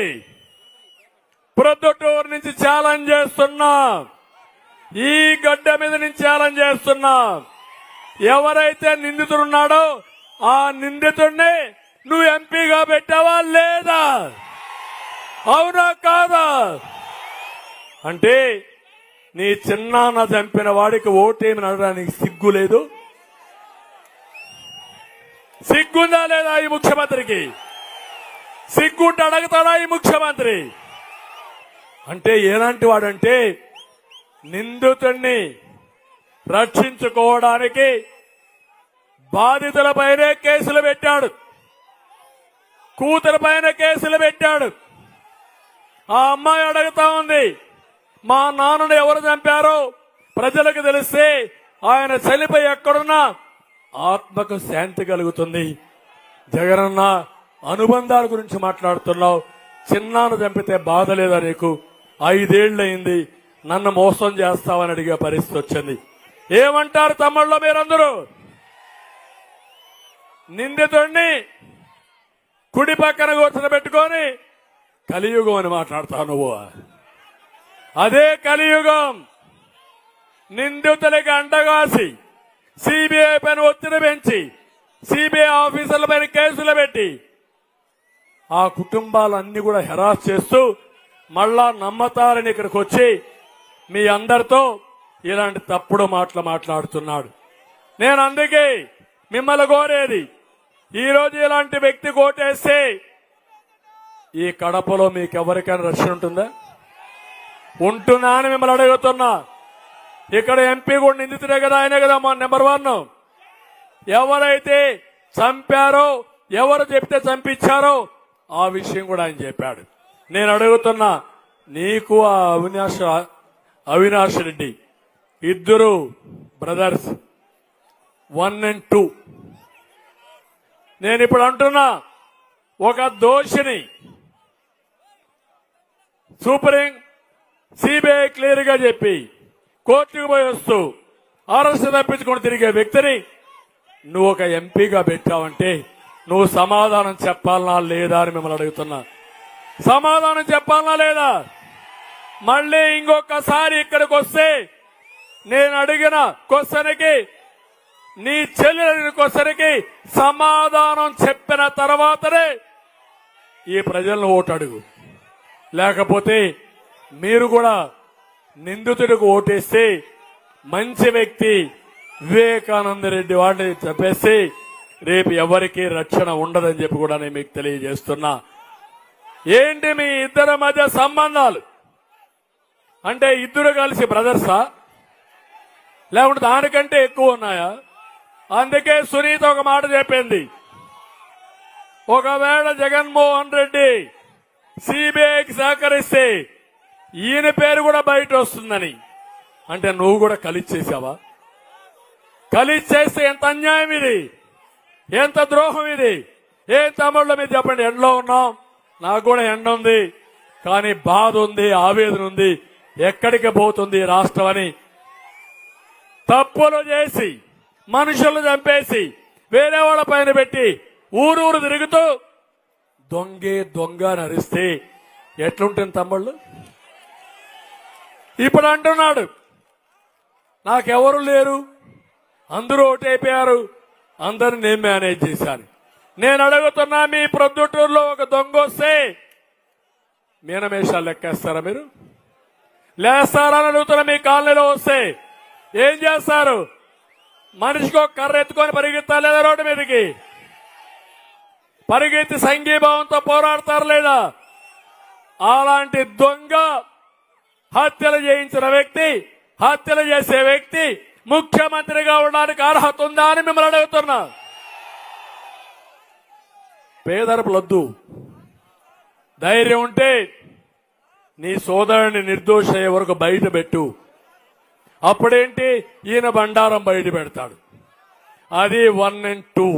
ప్రొద్దుటూరు నుంచి ఛాలెంజ్ చేస్తున్నా, ఈ గడ్డ మీద నుంచి ఛాలెంజ్ చేస్తున్నా. ఎవరైతే నిందితుడున్నాడో ఆ నిందితుడిని నువ్వు ఎంపీగా పెట్టావా లేదా? అవునా కాదా? అంటే నీ చిన్నాన్న చంపిన వాడికి ఓటేమి నడడానికి సిగ్గు లేదు? సిగ్గుందా లేదా ఈ ముఖ్యమంత్రికి? సిగ్గుంటే అడగతాడా ఈ ముఖ్యమంత్రి? అంటే ఎలాంటి వాడంటే నిందితుడిని రక్షించుకోవడానికి బాధితులపైనే కేసులు పెట్టాడు, కూతురుపైన కేసులు పెట్టాడు. ఆ అమ్మాయి అడుగుతా ఉంది, మా నాన్నను ఎవరు చంపారో ప్రజలకు తెలిస్తే ఆయన చనిపోయి ఎక్కడున్నా ఆత్మకు శాంతి కలుగుతుంది. జగనన్న అనుబంధాల గురించి మాట్లాడుతున్నావు. చిన్నాను చంపితే బాధ లేదా నీకు? 5 ఏళ్లయింది, నన్ను మోసం చేస్తావని అడిగే పరిస్థితి వచ్చింది. ఏమంటారు తమ్ముళ్ళు మీరందరూ? నిందితుడిని కుడి పక్కన కూర్చోబెట్టుకొని కలియుగం అని మాట్లాడతావు నువ్వు. అదే కలియుగం. నిందితులకి అండగాసి సిబిఐ పైన ఒత్తిడి పెంచి సిబిఐ ఆఫీసర్ల పైన కేసులు పెట్టి ఆ కుటుంబాలన్నీ కూడా హెరాస్ చేస్తూ మళ్ళా నమ్మతారని ఇక్కడికి వచ్చి మీ అందరితో ఇలాంటి తప్పుడు మాటలు మాట్లాడుతున్నాడు. నేను అందుకే మిమ్మల్ని కోరేది, ఈరోజు ఇలాంటి వ్యక్తి కోటేస్తే ఈ కడపలో మీకు ఎవరికైనా రక్షణ ఉంటుందా? ఉంటుందా అని మిమ్మల్ని అడుగుతున్నా. ఇక్కడ ఎంపీ కూడా నిందితుడే కదా, ఆయనే కదా మా నెంబర్ 1. ఎవరైతే చంపారో, ఎవరు చెప్తే చంపించారో ఆ విషయం కూడా ఆయన చెప్పాడు. నేను అడుగుతున్నా, నీకు ఆ అవినాష్ రెడ్డి ఇద్దరు బ్రదర్స్ 1 and 2. నేను ఇప్పుడు అంటున్నా, ఒక దోషిని సుప్రీం సిబిఐ క్లియర్ గా చెప్పి కోర్టుకు పోయి వస్తూ అరెస్ట్ తప్పించుకొని తిరిగే వ్యక్తిని నువ్వు ఒక ఎంపీగా పెట్టావంటే నువ్వు సమాధానం చెప్పాలనా లేదా అని మిమ్మల్ని అడుగుతున్నా. సమాధానం చెప్పాలనా లేదా? మళ్ళీ ఇంకొకసారి ఇక్కడికి వస్తే నేను అడిగిన క్వశ్చన్కి, నీ చెల్లి అడిగిన క్వశ్చన్కి సమాధానం చెప్పిన తర్వాతనే ఈ ప్రజలను ఓటు అడుగు. లేకపోతే మీరు కూడా నిందితుడికి ఓటేస్తే మంచి వ్యక్తి వివేకానంద రెడ్డి వాడిని చెప్పేసి రేపు ఎవరికీ రక్షణ ఉండదని చెప్పి కూడా నేను మీకు తెలియజేస్తున్నా. ఏంటి మీ ఇద్దరి మధ్య సంబంధాలు? అంటే ఇద్దరు కలిసి బ్రదర్సా, లేకుంటే దానికంటే ఎక్కువ ఉన్నాయా? అందుకే సునీత ఒక మాట చెప్పింది, ఒకవేళ జగన్మోహన్ రెడ్డి సిబిఐకి సహకరిస్తే ఈయన పేరు కూడా బయట వస్తుందని. అంటే నువ్వు కూడా కలిసి చేసావా? కలిసి చేస్తే ఎంత అన్యాయం ఇది, ఎంత ద్రోహం ఇది. ఏం తమ్ముళ్ళ మీద చెప్పండి. ఎండలో ఉన్నాం, నాకు కూడా ఎండ ఉంది, కానీ బాధ ఉంది, ఆవేదన ఉంది. ఎక్కడికి పోతుంది రాష్ట్రం అని తప్పులు చేసి మనుషులు చంపేసి వేరే వాళ్ళ పైన పెట్టి ఊరూరు తిరుగుతూ దొంగే దొంగ అని అరిస్తే ఎట్లుంటుంది తమ్ముళ్ళు? ఇప్పుడు అంటున్నాడు నాకెవరు లేరు, అందరూ ఓటైపోయారు, అందరిని నేను మేనేజ్ చేశాను. నేను అడుగుతున్నా, మీ ప్రొద్దుటూరులో ఒక దొంగ వస్తే మీనమేషాలు లెక్కేస్తారా? మీరు లేస్తారా అని అడుగుతున్నా. మీ కాలనీలో వస్తే ఏం చేస్తారు? మనిషికి ఒక కర్ర ఎత్తుకొని పరిగెత్తాలి లేదా? రోడ్డు మీదకి పరిగెత్తి సంఘీభావంతో పోరాడతారు లేదా? అలాంటి దొంగ హత్యలు చేయించిన వ్యక్తి, హత్యలు చేసే వ్యక్తి ముఖ్యమంత్రిగా ఉండడానికి అర్హత ఉందా అని మిమ్మల్ని అడుగుతున్నా. పేదరపు లద్దు ధైర్యం ఉంటే నీ సోదరుని నిర్దోష అయ్యే వరకు బయట పెట్టు. అప్పుడేంటి, ఈయన బండారం బయట పెడతాడు. అది 1 and 2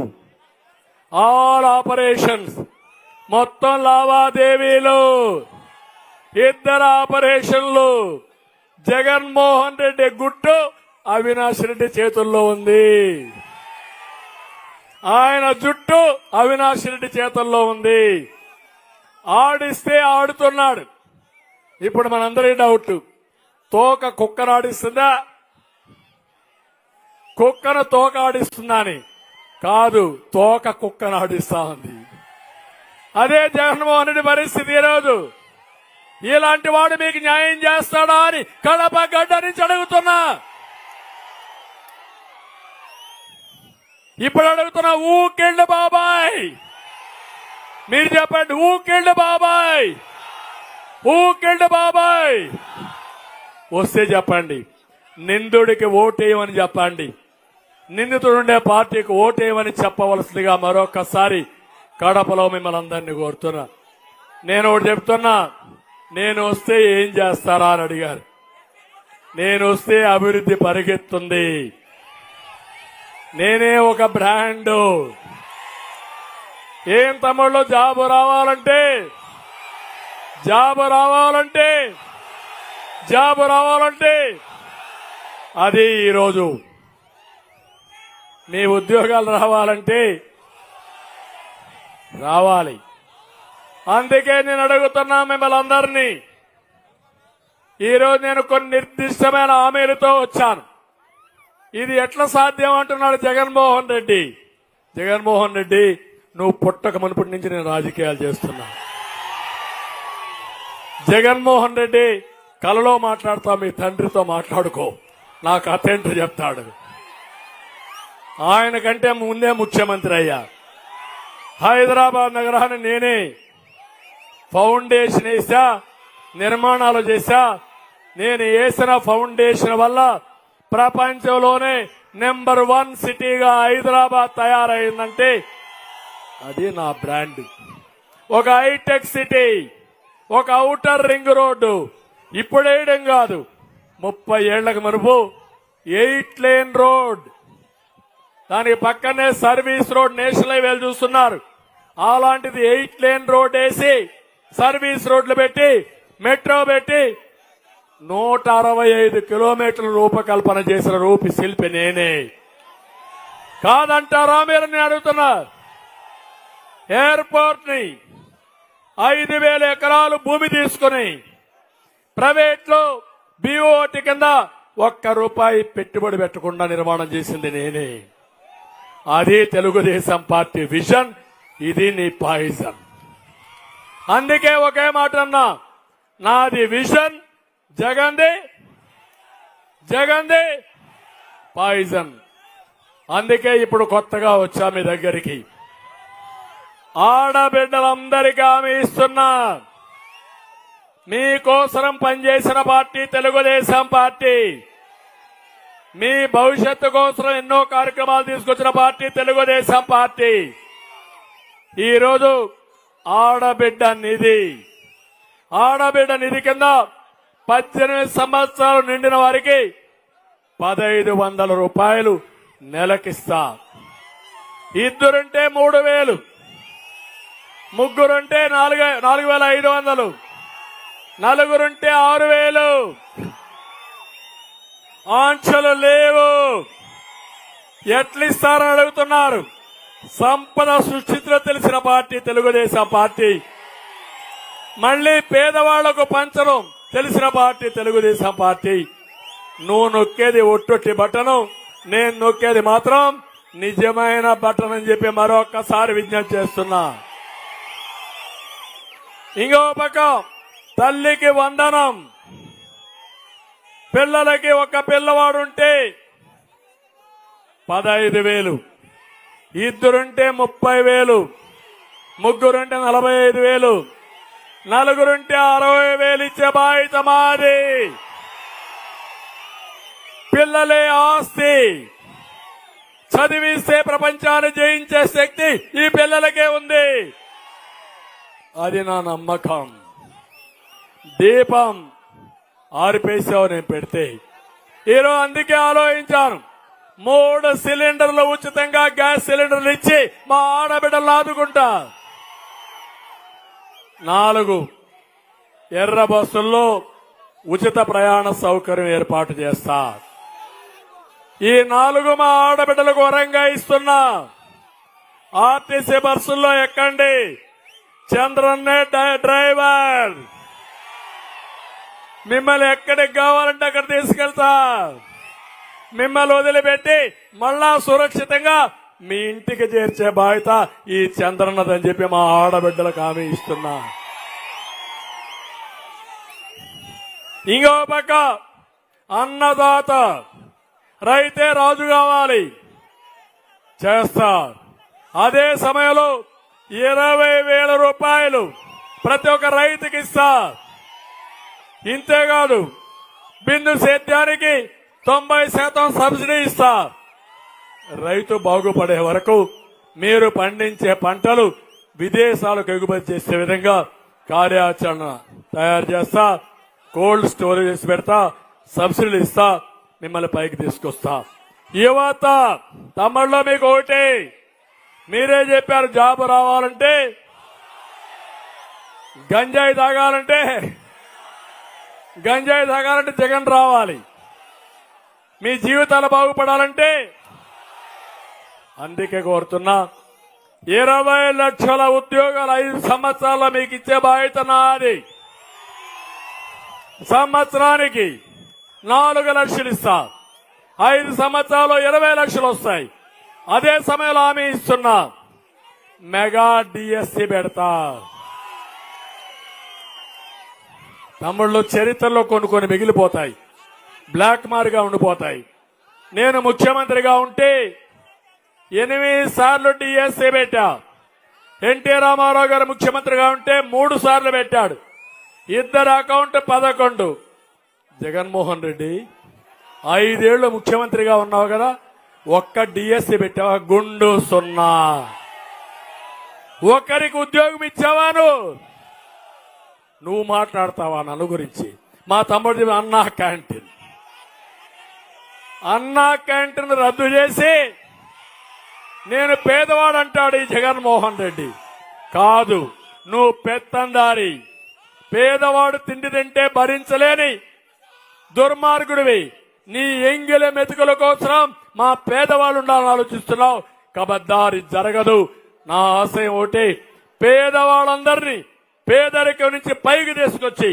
ఆల్ ఆపరేషన్స్, మొత్తం లావాదేవీలు, 2 ఆపరేషన్లు. జగన్మోహన్ రెడ్డి గుట్టు అవినాష్ రెడ్డి చేతుల్లో ఉంది. ఆయన జుట్టు అవినాష్ రెడ్డి చేతుల్లో ఉంది. ఆడిస్తే ఆడుతున్నాడు. ఇప్పుడు మనందరి డౌట్, తోక కుక్కను ఆడిస్తుందా, కుక్కను తోక ఆడిస్తుందా అని? కాదు, తోక కుక్కను ఆడిస్తా ఉంది. అదే జగన్మోహన్ రెడ్డి పరిస్థితి. ఈరోజు ఇలాంటి వాడు మీకు న్యాయం చేస్తాడా అని కడప గడ్డ నుంచి అడుగుతున్నా. ఇప్పుడు అడుగుతున్నా, ఊకెళ్ళి బాబాయ్, మీరు చెప్పండి, ఊకెళ్ళి బాబాయ్, ఊకెళ్ళి బాబాయ్ వస్తే చెప్పండి. నిందుడికి ఓటేయమని చెప్పండి. నిందితుడుండే పార్టీకి ఓటేయమని చెప్పవలసిందిగా మరొకసారి కడపలో మిమ్మల్ని అందరినీ కోరుతున్నా. నేను ఒకటి చెప్తున్నా, నేను వస్తే ఏం చేస్తారా అని అడిగారు. నేను వస్తే అభివృద్ధి పరిగెత్తుంది. నేనే ఒక బ్రాండు. ఏం తమ్ముళ్ళు, జాబు రావాలంటే అది ఈరోజు. మీ ఉద్యోగాలు రావాలంటే రావాలి. అందుకే నేను అడుగుతున్నా మిమ్మల్ని అందరినీ. ఈరోజు నేను కొన్ని నిర్దిష్టమైన హామీలతో వచ్చాను. ఇది ఎట్లా సాధ్యం అంటున్నాడు జగన్మోహన్ రెడ్డి. జగన్మోహన్ రెడ్డి, నువ్వు పుట్టక మునుపటి నుంచి నేను రాజకీయాలు చేస్తున్నా. జగన్మోహన్ రెడ్డి కలలో మాట్లాడుతా, మీ తండ్రితో మాట్లాడుకో, నాకు అతేంటి చెప్తాడు. ఆయన కంటే ముందే ముఖ్యమంత్రి అయ్యా. హైదరాబాద్ నగరాన్ని నేనే ఫౌండేషన్ వేసా, నిర్మాణాలు చేశా. నేను వేసిన ఫౌండేషన్ వల్ల ప్రపంచంలోనే నెంబర్ 1 సిటీగా హైదరాబాద్ తయారైందంటే అది నా బ్రాండ్. ఒక హైటెక్ సిటీ, ఒక ఔటర్ రింగ్ రోడ్డు ఇప్పుడేయడం కాదు, 30 ఏళ్లకు మునుపు 8 లేన్ రోడ్, దానికి పక్కనే సర్వీస్ రోడ్, నేషనల్ హైవేలు చూస్తున్నారు. అలాంటిది 8 లేన్ రోడ్ వేసి, సర్వీస్ రోడ్లు పెట్టి, మెట్రో పెట్టి 165 కిలోమీటర్ల రూపకల్పన చేసిన రూపి శిల్పి నేనే. కాదంటారా మీరు? నేను అడుగుతున్నా. ఎయిర్పోర్ట్ ని 5,000 ఎకరాలు భూమి తీసుకుని ప్రైవేట్ లో BOT కింద ₹1 పెట్టుబడి పెట్టకుండా నిర్మాణం చేసింది నేనే. అది తెలుగుదేశం పార్టీ విజన్. ఇది నీ పాయిజన్. అందుకే ఒకే మాట అన్నా, నాది విజన్, జగంది పాయిజన్. అందుకే ఇప్పుడు కొత్తగా వచ్చా మీ దగ్గరికి. ఆడబిడ్డలందరికీ హామీ ఇస్తున్నా, మీకోసం పనిచేసిన పార్టీ తెలుగుదేశం పార్టీ. మీ భవిష్యత్తు కోసం ఎన్నో కార్యక్రమాలు తీసుకొచ్చిన పార్టీ తెలుగుదేశం పార్టీ. ఈరోజు ఆడబిడ్డ నిధి కింద 18 సంవత్సరాలు నిండిన వారికి ₹1,500 నెలకిస్తా. ఇద్దరుంటే 3,000, ముగ్గురుంటే 4,500, నలుగురుంటే 6,000. ఆంక్షలు లేవు. ఎట్లిస్తారని అడుగుతున్నారు. సంపద సృష్టిలో తెలిసిన పార్టీ తెలుగుదేశం పార్టీ. మళ్లీ పేదవాళ్లకు పంచడం తెలిసిన పార్టీ తెలుగుదేశం పార్టీ. నువ్వు నొక్కేది ఒట్టొట్టి బటను, నేను నొక్కేది మాత్రం నిజమైన బటన్ అని చెప్పి మరొకసారి విజ్ఞప్తి చేస్తున్నా. ఇంకో పక్క తల్లికి వందనం. పిల్లలకి ఒక పిల్లవాడుంటే 15,000, ఇద్దరుంటే 30,000, ముగ్గురుంటే 45,000, నలుగురుంటే 60,000 ఇచ్చే బాధ్యత మాది. పిల్లలే ఆస్తి. చదివిస్తే ప్రపంచాన్ని జయించే శక్తి ఈ పిల్లలకే ఉంది. అది నా నమ్మకం. దీపం ఆరిపేసావు నేను పెడితే. ఈరోజు అందుకే ఆలోచించాను, 3 సిలిండర్లు ఉచితంగా గ్యాస్ సిలిండర్లు ఇచ్చి మా ఆడబిడ్డలు ఆదుకుంటా. 4 ఎర్ర బస్సుల్లో ఉచిత ప్రయాణ సౌకర్యం ఏర్పాటు చేస్తా. ఈ 4 మా ఆడబిడ్డలకు వరంగా ఇస్తున్నా. ఆర్టీసీ బస్సుల్లో ఎక్కండి, చంద్రన్నే డ్రైవర్, మిమ్మల్ని ఎక్కడికి కావాలంటే అక్కడ తీసుకెళ్తా. మిమ్మల్ని వదిలిపెట్టి మళ్ళా సురక్షితంగా మీ ఇంటికి చేర్చే బాధ్యత ఈ చంద్రన్నదని చెప్పి మా ఆడబిడ్డలకు హామీ ఇస్తున్నా. ఇంకో పక్క అన్నదాత, రైతే రాజు కావాలి చేస్తా. అదే సమయంలో 20,000 రూపాయలు ప్రతి ఒక్క రైతుకి ఇస్తా. ఇంతేకాదు, బిందు సేద్యానికి 90% సబ్సిడీ ఇస్తా. రైతు బాగుపడే వరకు మీరు పండించే పంటలు విదేశాలకు ఎగుమతి చేసే విధంగా కార్యాచరణ తయారు చేస్తా. కోల్డ్ స్టోరేజెస్ పెడతా, సబ్సిడీలు ఇస్తా, మిమ్మల్ని పైకి తీసుకొస్తా. యువత తమ్ముళ్ళలో మీకు ఒకటి, మీరే చెప్పారు జాబ్ రావాలంటే, గంజాయి తాగాలంటే జగన్ రావాలి. మీ జీవితాలు బాగుపడాలంటే అందుకే కోరుతున్నా, 20 లక్షల ఉద్యోగాలు 5 సంవత్సరాల్లో మీకు ఇచ్చే బాధ్యత నాది. సంవత్సరానికి 4 లక్షలు ఇస్తా. 5 సంవత్సరాల్లో 20 లక్షలు వస్తాయి. అదే సమయంలో హామీ ఇస్తున్నా, మెగా డిఎస్సి పెడతా. తమ్ముళ్ళు, చరిత్రలో కొన్ని మిగిలిపోతాయి, బ్లాక్ మార్క్ గా ఉండిపోతాయి. నేను ముఖ్యమంత్రిగా ఉంటే 8 సార్లు డిఎస్సి పెట్టా. ఎన్టీ రామారావు గారు ముఖ్యమంత్రిగా ఉంటే 3 సార్లు పెట్టాడు. 2 అకౌంట్ 11. జగన్మోహన్ రెడ్డి 5 ఏళ్లు ముఖ్యమంత్రిగా ఉన్నావు కదా, ఒక్క డిఎస్సి పెట్టావా? గుండు 0. ఒకరికి ఉద్యోగం ఇచ్చావా? నువ్వు మాట్లాడతావా నన్ను గురించి? మా తమ్ముడు అన్నా క్యాంటీన్ రద్దు చేసి నేను పేదవాడు అంటాడు ఈ జగన్మోహన్ రెడ్డి. కాదు, నువ్వు పెత్తందారి. పేదవాడు తిండి తింటే భరించలేని దుర్మార్గుడివి. నీ ఎంగిల మెతుకుల కోసం మా పేదవాళ్ళు ఉండాలని ఆలోచిస్తున్నావు. కబద్దారి జరగదు. నా ఆశయం ఒకటి, పేదవాళ్ళందరినీ పేదరికం నుంచి పైకి తీసుకొచ్చి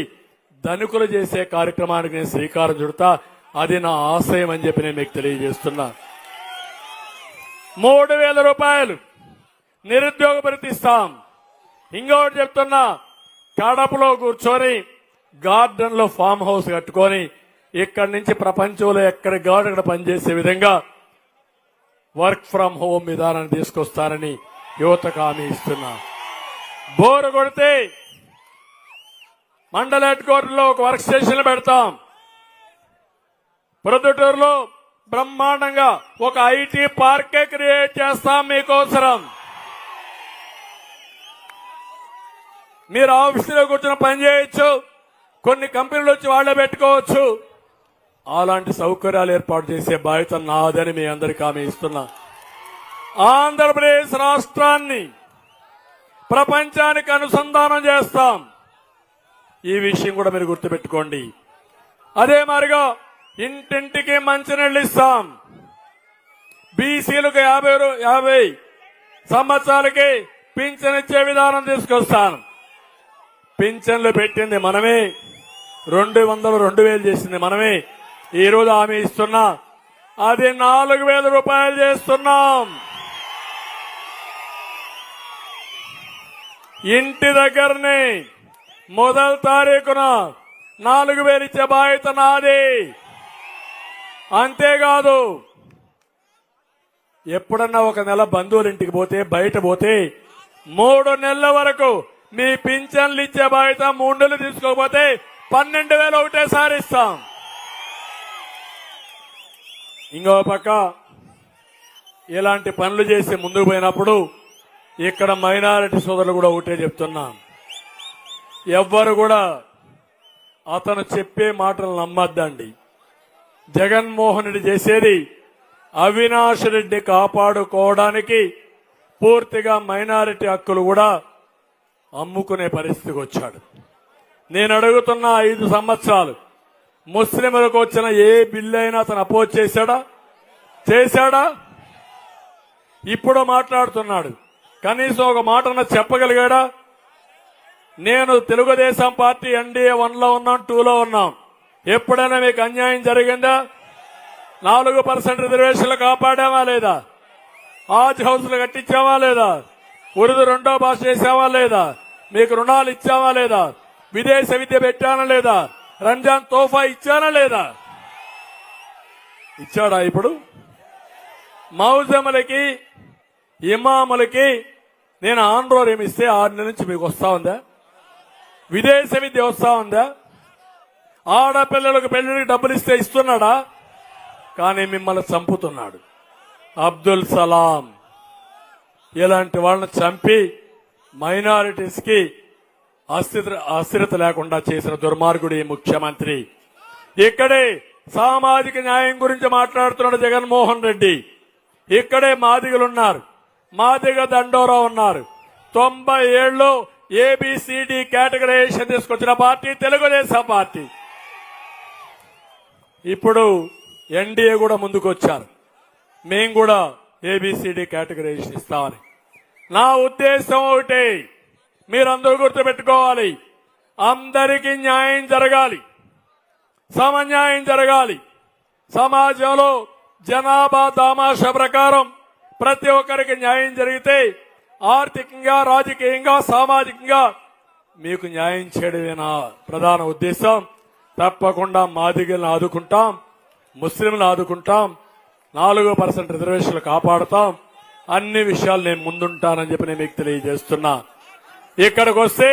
ధనికులు చేసే కార్యక్రమానికి నేను శ్రీకారం చుడతా. అది నా ఆశయం అని చెప్పి నేను మీకు తెలియజేస్తున్నా. 3,000 రూపాయలు నిరుద్యోగ భృతి ఇస్తాం. ఇంకొకటి చెప్తున్నా, కడపలో కూర్చొని గార్డెన్ లో ఫామ్ హౌస్ కట్టుకొని ఇక్కడి నుంచి ప్రపంచంలో ఎక్కడికి కావాలి అక్కడ పనిచేసే విధంగా వర్క్ ఫ్రం హోమ్ విధానాన్ని తీసుకొస్తారని యువతకు హామీ ఇస్తున్నా. బోరు కొడితే మండల హెడ్ క్వార్టర్లో ఒక వర్క్ స్టేషన్ పెడతాం. ప్రొద్దుటూరులో బ్రహ్మాండంగా ఒక ఐటీ పార్కే క్రియేట్ చేస్తాం మీకోసరం. మీరు ఆఫీసులో కూర్చొని పని చేయొచ్చు, కొన్ని కంపెనీలు వచ్చి వాళ్లే పెట్టుకోవచ్చు. అలాంటి సౌకర్యాలు ఏర్పాటు చేసే బాధ్యత నాదని మీ అందరికీ హామీ ఇస్తున్నా. ఆంధ్రప్రదేశ్ రాష్ట్రాన్ని ప్రపంచానికి అనుసంధానం చేస్తాం. ఈ విషయం కూడా మీరు గుర్తుపెట్టుకోండి. అదే మాదిరిగా ఇంటింటికి మంచినీళ్ళు ఇస్తాం. బీసీలకు 50 సంవత్సరాలకి పింఛన్ ఇచ్చే విధానం తీసుకొస్తాను. పింఛన్లు పెట్టింది మనమే, 2,000 చేసింది మనమే. ఈ రోజు హామీ ఇస్తున్నా, అది 4,000 రూపాయలు చేస్తున్నాం. ఇంటి దగ్గరనే మొదటి తారీఖున 4,000 ఇచ్చే బాధ్యత నాది. అంతేకాదు, ఎప్పుడన్నా ఒక నెల బంధువుల ఇంటికి పోతే, బయట పోతే 3 నెలల వరకు మీ పింఛన్లు ఇచ్చే బాధ్యత, 3 నెలలు తీసుకోకపోతే 12,000 ఒకటేసారి ఇస్తాం. ఇంకో పక్క ఇలాంటి పనులు చేసి ముందుకు పోయినప్పుడు ఇక్కడ మైనారిటీ సోదరులు కూడా ఒకటే చెప్తున్నాం, ఎవ్వరు కూడా అతను చెప్పే మాటలు నమ్మద్దండి. జగన్మోహన్ రెడ్డి చేసేది అవినాష్ రెడ్డి కాపాడుకోవడానికి పూర్తిగా మైనారిటీ హక్కులు కూడా అమ్ముకునే పరిస్థితికి వచ్చాడు. నేను అడుగుతున్న 5 సంవత్సరాలు ముస్లింలకు వచ్చిన ఏ బిల్లు అయినా అతను అపోజ్ చేశాడా? ఇప్పుడు మాట్లాడుతున్నాడు. కనీసం ఒక మాటన చెప్పగలిగాడా? నేను తెలుగుదేశం పార్టీ ఎన్డీఏ 1లో ఉన్నాం, 2లో ఉన్నాం. ఎప్పుడైనా మీకు అన్యాయం జరిగిందా? 4% రిజర్వేషన్లు కాపాడామా లేదా? హాజ్ హౌస్లు కట్టించామా లేదా? ఉర్దూ 2వ భాష చేసామా లేదా? మీకు రుణాలు ఇచ్చామా లేదా? విదేశ విద్య పెట్టానా లేదా? రంజాన్ తోఫా ఇచ్చానా లేదా? ఇచ్చాడా? ఇప్పుడు మౌజములకి ఇమాములకి నేను ఆంధ్రోరేం ఇస్తే 6 నెలల నుంచి మీకు వస్తా ఉందా? విదేశ విద్య వస్తా ఉందా? ఆడపిల్లలకు పెళ్లికి డబ్బులు ఇస్తే ఇస్తున్నాడా? కానీ మిమ్మల్ని చంపుతున్నాడు. అబ్దుల్ సలాం ఇలాంటి వాళ్ళని చంపి మైనారిటీస్ కి అస్థిరత లేకుండా చేసిన దుర్మార్గుడి ముఖ్యమంత్రి. ఇక్కడే సామాజిక న్యాయం గురించి మాట్లాడుతున్నాడు జగన్మోహన్ రెడ్డి. ఇక్కడే మాదిగలున్నారు, మాదిగ దండోరా ఉన్నారు. 97లో ఏబిసిడి కేటగరైజేషన్ తీసుకొచ్చిన పార్టీ తెలుగుదేశం పార్టీ. ఇప్పుడు ఎన్డీఏ కూడా ముందుకొచ్చారు, మేము కూడా ఏబిసిడి కేటగరైజేషన్ ఇస్తామని. నా ఉద్దేశం ఒకటే, మీరందరూ గుర్తుపెట్టుకోవాలి, అందరికీ న్యాయం జరగాలి, సమన్యాయం జరగాలి. సమాజంలో జనాభా దామాషా ప్రకారం ప్రతి ఒక్కరికి న్యాయం జరిగితే ఆర్థికంగా, రాజకీయంగా, సామాజికంగా మీకు న్యాయం చేయడమే నా ప్రధాన ఉద్దేశం. తప్పకుండా మాదిగలను ఆదుకుంటాం, ముస్లింలను ఆదుకుంటాం, 4% రిజర్వేషన్లు కాపాడుతాం. అన్ని విషయాలు నేను ముందుంటానని చెప్పి నేను మీకు తెలియజేస్తున్నా. ఇక్కడికి వస్తే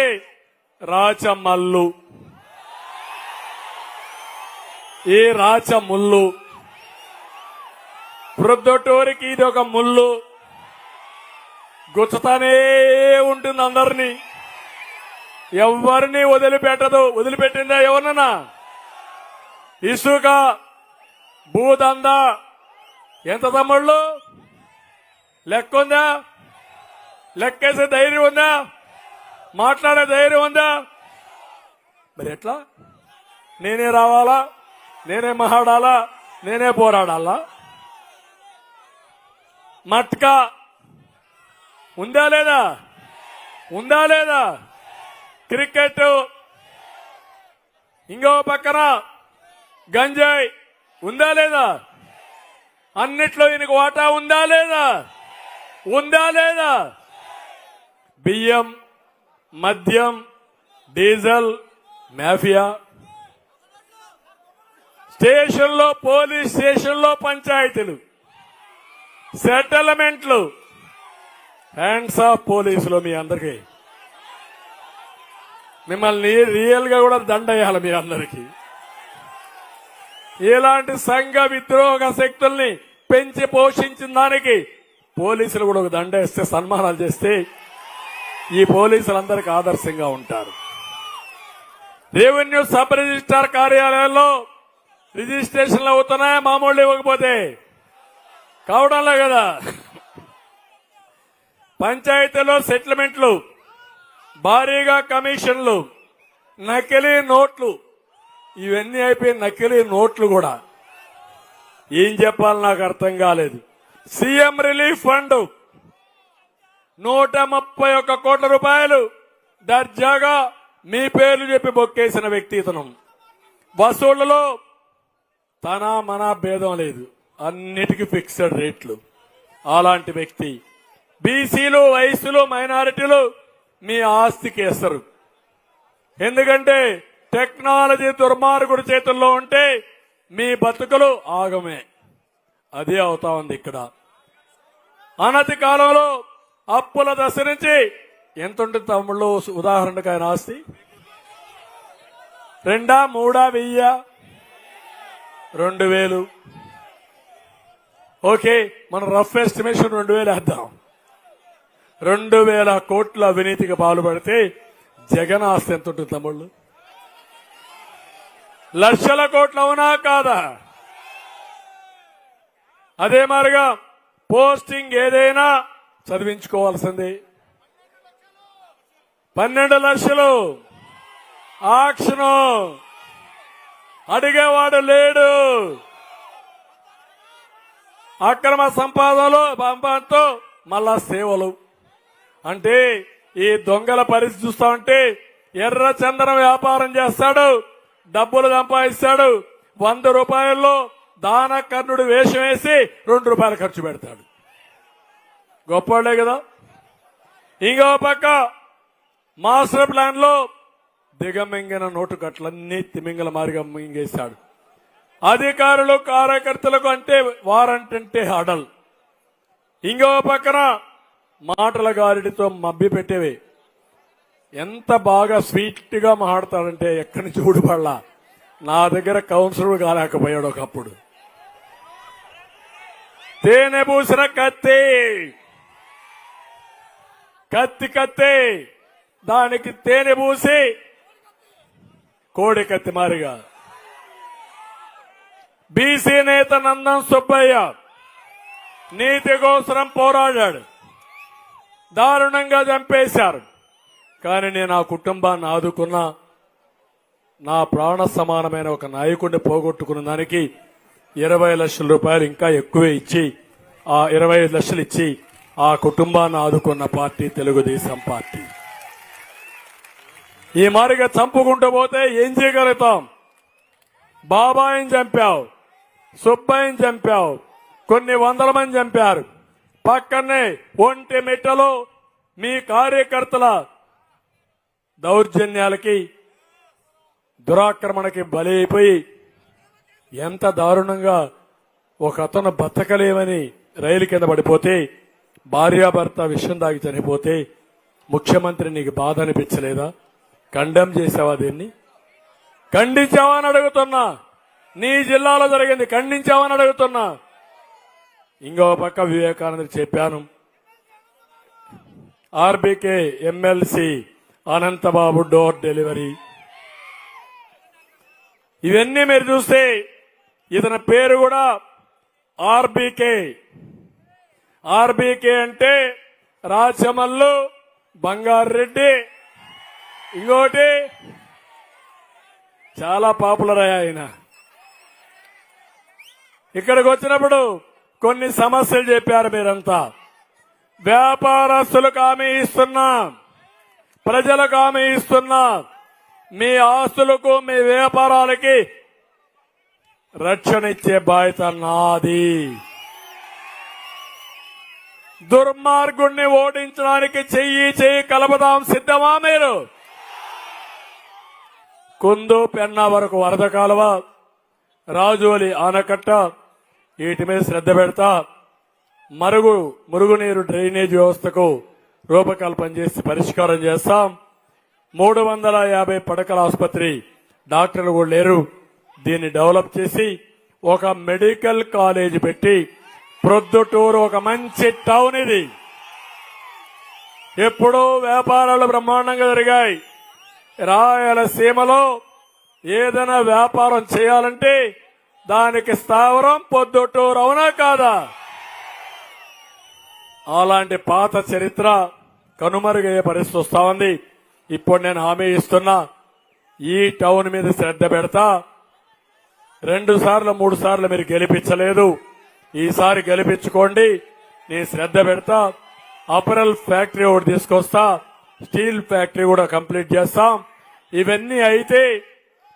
రాచమల్లు, ఈ రాచముల్లు ప్రొద్దుటూరికి ఇది ఒక ముళ్ళు గుచ్చుతానే ఉంటుంది. అందరినీ, ఎవరిని వదిలిపెట్టదు. వదిలిపెట్టిందా ఎవరినన్నా? ఇసుక, భూదంద ఎంత తమ్ముళ్ళు? లెక్కుందా? లెక్కేసే ధైర్యం ఉందా? మాట్లాడే ధైర్యం ఉందా? మరి ఎట్లా? నేనే రావాలా? నేనే మహాడాలా? నేనే పోరాడాలా? మట్కా ఉందా లేదా? ఉందా లేదా? క్రికెట్, ఇంకో పక్కన గంజాయి ఉందా లేదా? అన్నిట్లో ఈయనకు వాటా ఉందా లేదా? ఉందా లేదా? బియ్యం, మద్యం, డీజిల్ మాఫియా, స్టేషన్లో, పోలీస్ స్టేషన్లో పంచాయతీలు, సెటిల్మెంట్లు, హ్యాండ్స్ ఆఫ్ పోలీసులు. మీ అందరికీ మిమ్మల్ని రియల్ గా కూడా దండేయాలి మీ అందరికీ. ఇలాంటి సంఘ విద్రోహ శక్తుల్ని పెంచి పోషించిన దానికి పోలీసులు కూడా ఒక దండేస్తే, సన్మానాలు చేస్తే ఈ పోలీసులందరికీ ఆదర్శంగా ఉంటారు. రెవెన్యూ సబ్ రిజిస్ట్రార్ కార్యాలయాల్లో రిజిస్ట్రేషన్లు అవుతున్నాయా? మామూలు ఇవ్వకపోతే కావడంలే కదా. పంచాయతీలో సెటిల్మెంట్లు, భారీగా కమిషన్లు, నకిలీ నోట్లు, ఇవన్నీ అయిపోయి నకిలీ నోట్లు కూడా. ఏం చెప్పాలి నాకు అర్థం కాలేదు. సీఎం రిలీఫ్ ఫండ్ 131 కోట్ల రూపాయలు దర్జాగా మీ పేర్లు చెప్పి బొక్కేసిన వ్యక్తి ఇతను. వసూళ్లలో తన మన భేదం లేదు, అన్నిటికీ ఫిక్స్డ్ రేట్లు. అలాంటి వ్యక్తి. బీసీలు, వైశ్యులు, మైనారిటీలు మీ ఆస్తికి ఎసరు. ఎందుకంటే టెక్నాలజీ దుర్మార్గుడి చేతుల్లో ఉంటే మీ బతుకులు ఆగమే. అదే అవుతా ఉంది ఇక్కడ. అనతి కాలంలో అప్పుల దశ నుంచి ఎంత ఉంటుంది తమ్ముళ్ళు? ఉదాహరణకు ఆయన ఆస్తి 2, 3, 1000, 2000. ఓకే, మన రఫ్ ఎస్టిమేషన్ 2000 వేద్దాం. 2000 కోట్ల అవినీతికి పాల్పడితే జగన్ ఆస్తి ఎంత ఉంటుంది తమ్ముళ్ళు? లక్షల కోట్లు అవునా కాదా? అదే మారిగా పోస్టింగ్ ఏదైనా చదివించుకోవాల్సిందే. 12 లక్షలు ఆక్షను, అడిగేవాడు లేడు. అక్రమ సంపాదనతో మళ్ళా సేవలు అంటే ఈ దొంగల పరిస్థితి చూస్తా ఉంటే ఎర్ర చందనం వ్యాపారం చేస్తాడు, డబ్బులు సంపాదిస్తాడు. 100 రూపాయల్లో దానకర్ణుడు వేషం వేసి 2 రూపాయలు ఖర్చు పెడతాడు. గొప్పవాళ్లే కదా. ఇంకో పక్క మాస్టర్ ప్లాన్ లో దిగమింగిన నోటు కట్లన్నీ తిమింగల మారిగా మింగేశాడు. అధికారులు కార్యకర్తలకు అంటే వారంట్ అంటే హడల్. ఇంకో పక్కన మాటల గారిడితో మబ్బి పెట్టేవి. ఎంత బాగా స్వీట్ గా మాట్లాడతాడంటే ఎక్కడి నుంచి ఊడిపడలా. నా దగ్గర కౌన్సిలర్ కాలేకపోయాడు ఒకప్పుడు. తేనె పూసిన కత్తి, కత్తి దానికి తేనె పూసి కోడి కత్తి మారిగా. బీసీ నేత నందం సుబ్బయ్య నీతి కోసం పోరాడాడు, దారుణంగా చంపేశారు. కానీ నేను ఆ కుటుంబాన్ని ఆదుకున్నా. నా ప్రాణ సమానమైన ఒక నాయకుడిని పోగొట్టుకున్న దానికి 20 లక్షల రూపాయలు ఇంకా ఎక్కువే ఇచ్చి, ఆ 25 లక్షలు ఇచ్చి ఆ కుటుంబాన్ని ఆదుకున్న పార్టీ తెలుగుదేశం పార్టీ. ఈ మారిగా చంపుకుంటూ పోతే ఏం చేయగలుగుతాం? బాబాయిని చంపావు, సుబ్బయ్యని చంపావు, కొన్ని 100 మంది చంపారు. పక్కనే ఒంటి మిట్టలో మీ కార్యకర్తల దౌర్జన్యాలకి దురాక్రమణకి బలైపోయి ఎంత దారుణంగా ఒక అతను బతకలేమని రైలు కింద పడిపోతే, భార్యాభర్త విషం దాగి చనిపోతే ముఖ్యమంత్రి నీకు బాధ అనిపించలేదా? కండెమ్ చేసావా? దీన్ని ఖండించావని అడుగుతున్నా. నీ జిల్లాలో జరిగింది ఖండించావని అడుగుతున్నా. ఇంకో పక్క వివేకానంద చెప్పాను, RBK MLC Anantha Babu door delivery, ఇవన్నీ మీరు చూస్తే ఇతని పేరు కూడా ఆర్బీకే. ఆర్బీకే అంటే రాచమల్లు, బంగారెడ్డి, ఇంకోటి చాలా పాపులర్ అయ్యా ఆయన. ఇక్కడికి వచ్చినప్పుడు కొన్ని సమస్యలు చెప్పారు మీరంతా. వ్యాపారస్తులకు హామీ ఇస్తున్నా, ప్రజలకు హామీ ఇస్తున్నా, మీ ఆస్తులకు మీ వ్యాపారాలకి రక్షణ ఇచ్చే బాధ్యత నాది. దుర్మార్గుణ్ణి ఓడించడానికి చెయ్యి కలపదాం. సిద్ధమా మీరు? కుందు పెన్నా వరకు వరద కాలువ, రాజోలి ఆనకట్ట, వీటి మీద శ్రద్ధ పెడతా. మురుగునీరు డ్రైనేజ్ వ్యవస్థకు రూపకల్పన చేసి పరిష్కారం చేస్తాం. 350 పడకల ఆసుపత్రి, డాక్టర్లు కూడా లేరు. దీన్ని డెవలప్ చేసి ఒక మెడికల్ కాలేజ్ పెట్టి, ప్రొద్దుటూరు ఒక మంచి టౌన్. ఇది ఎప్పుడూ వ్యాపారాలు బ్రహ్మాండంగా జరిగాయి. రాయలసీమలో ఏదైనా వ్యాపారం చేయాలంటే దానికి స్థావరం పొద్దుటూరు, అవునా కాదా? అలాంటి పాత చరిత్ర కనుమరుగయ్యే పరిస్థితి వస్తా ఉంది. ఇప్పుడు నేను హామీ ఇస్తున్నా, ఈ టౌన్ మీద శ్రద్ధ పెడతా. 2 సార్లు 3 సార్లు మీరు గెలిపించలేదు, ఈసారి గెలిపించుకోండి. నేను శ్రద్ధ పెడతా. అపరల్ ఫ్యాక్టరీ ఒకటి తీసుకొస్తా, స్టీల్ ఫ్యాక్టరీ కూడా కంప్లీట్ చేస్తాం. ఇవన్నీ అయితే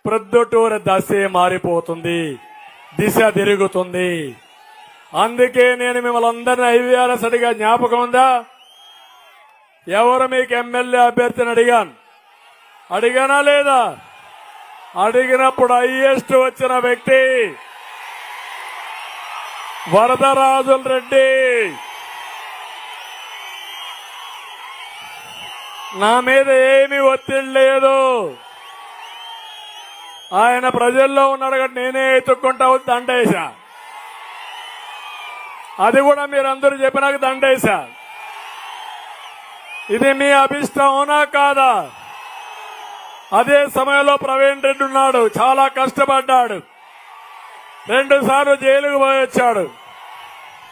ప్రొద్దుటూరు దశే మారిపోతుంది, దిశ తిరుగుతుంది. అందుకే నేను మిమ్మల్ని అందరినీ ఐవీఆర్ఎస్ అడిగా, జ్ఞాపకం ఉందా? ఎవరు మీకు ఎమ్మెల్యే అభ్యర్థిని అడిగానా లేదా? అడిగినప్పుడు హైయెస్ట్ వచ్చిన వ్యక్తి వరదరాజుల రెడ్డి. నా మీద ఏమీ ఒత్తిడి లేదు. ఆయన ప్రజల్లో ఉన్నాడు కాబట్టి నేనే ఎత్తుక్కుంటా దండేశా. అది కూడా మీరందరూ చెప్పినాక దండేశా. ఇది మీ అభిష్టం అవునా కాదా? అదే సమయంలో ప్రవీణ్ రెడ్డి ఉన్నాడు, చాలా కష్టపడ్డాడు, 2 సార్లు జైలుకు పోయి వచ్చాడు.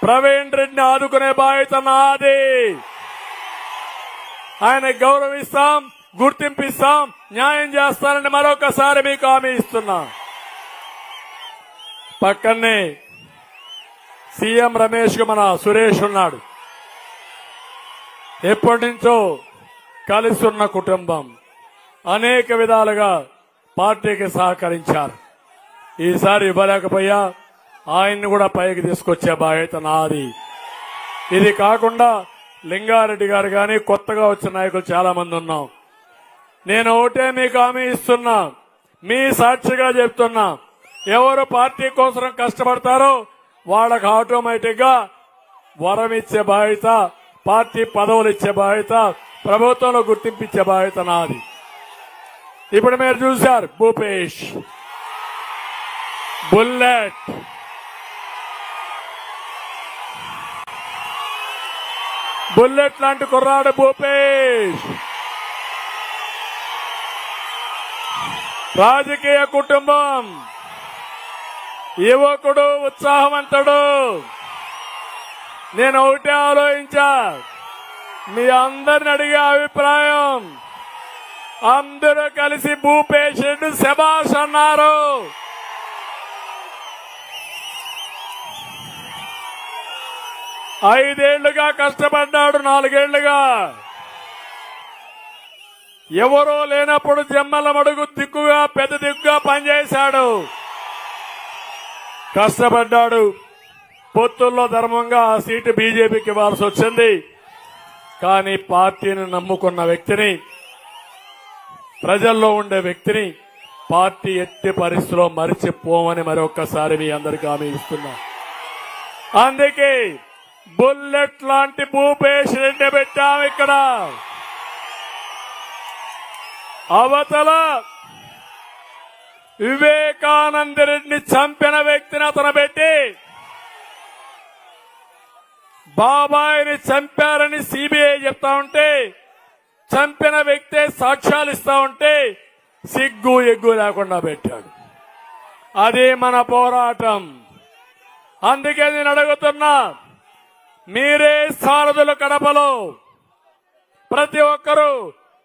ప్రవీణ్ రెడ్డిని ఆదుకునే బాధ్యత నాది. ఆయన గౌరవిస్తాం, గుర్తింపిస్తాం, న్యాయం చేస్తానని మరొకసారి మీకు హామీ ఇస్తున్నా. పక్కనే సీఎం రమేష్ కు మన సురేష్ ఉన్నాడు. ఎప్పటి నుంచో కలిసి ఉన్న కుటుంబం, అనేక విధాలుగా పార్టీకి సహకరించారు. ఈసారి ఇవ్వలేకపోయా, ఆయన్ని కూడా పైకి తీసుకొచ్చే బాధ్యత నాది. ఇది కాకుండా లింగారెడ్డి గారు గాని కొత్తగా వచ్చిన నాయకులు చాలా మంది ఉన్నాం. నేను ఒకటే మీకు హామీ ఇస్తున్నా, మీ సాక్షిగా చెప్తున్నా, ఎవరు పార్టీ కోసం కష్టపడతారో వాళ్ళకు ఆటోమేటిక్ గా వరం ఇచ్చే బాధ్యత, పార్టీ పదవులు ఇచ్చే బాధ్యత, ప్రభుత్వంలో గుర్తింపించే బాధ్యత నాది. ఇప్పుడు మీరు చూశారు భూపేష్, బుల్లెట్, బుల్లెట్ లాంటి కుర్రాడు భూపేష్. రాజకీయ కుటుంబం, యువకుడు, ఉత్సాహవంతుడు. నేను ఒకటే ఆలోచించా, మీ అందరిని అడిగే అభిప్రాయం, అందరూ కలిసి భూపేష్ రెడ్డి శభాష్ అన్నారు. ఐదేళ్లుగా కష్టపడ్డాడు, 4 ఏళ్లుగా. ఎవరో లేనప్పుడు జమ్మల మడుగు దిక్కుగా, పెద్ద దిక్కుగా పనిచేశాడు, కష్టపడ్డాడు. పొత్తుల్లో ధర్మంగా ఆ సీటు బీజేపీకి ఇవ్వాల్సి వచ్చింది. కానీ పార్టీని నమ్ముకున్న వ్యక్తిని, ప్రజల్లో ఉండే వ్యక్తిని పార్టీ ఎట్టి పరిస్థితిలో మరిచిపోమని మరొక్కసారి మీ అందరికీ హామీ ఇస్తున్నా. అందుకే బుల్లెట్ లాంటి భూపేష్ రెడ్డి పెట్టాం ఇక్కడ. అవతల వివేకానంద రెడ్డిని చంపిన వ్యక్తిని అతను పెట్టి, బాబాయిని చంపారని సిబిఐ చెప్తా ఉంటే, చంపిన వ్యక్తే సాక్ష్యాలు ఇస్తా ఉంటే సిగ్గు ఎగ్గు లేకుండా పెట్టాడు. అదే మన పోరాటం. అందుకే నేను అడుగుతున్నా, మీరే సారథులు కడపలో. ప్రతి ఒక్కరూ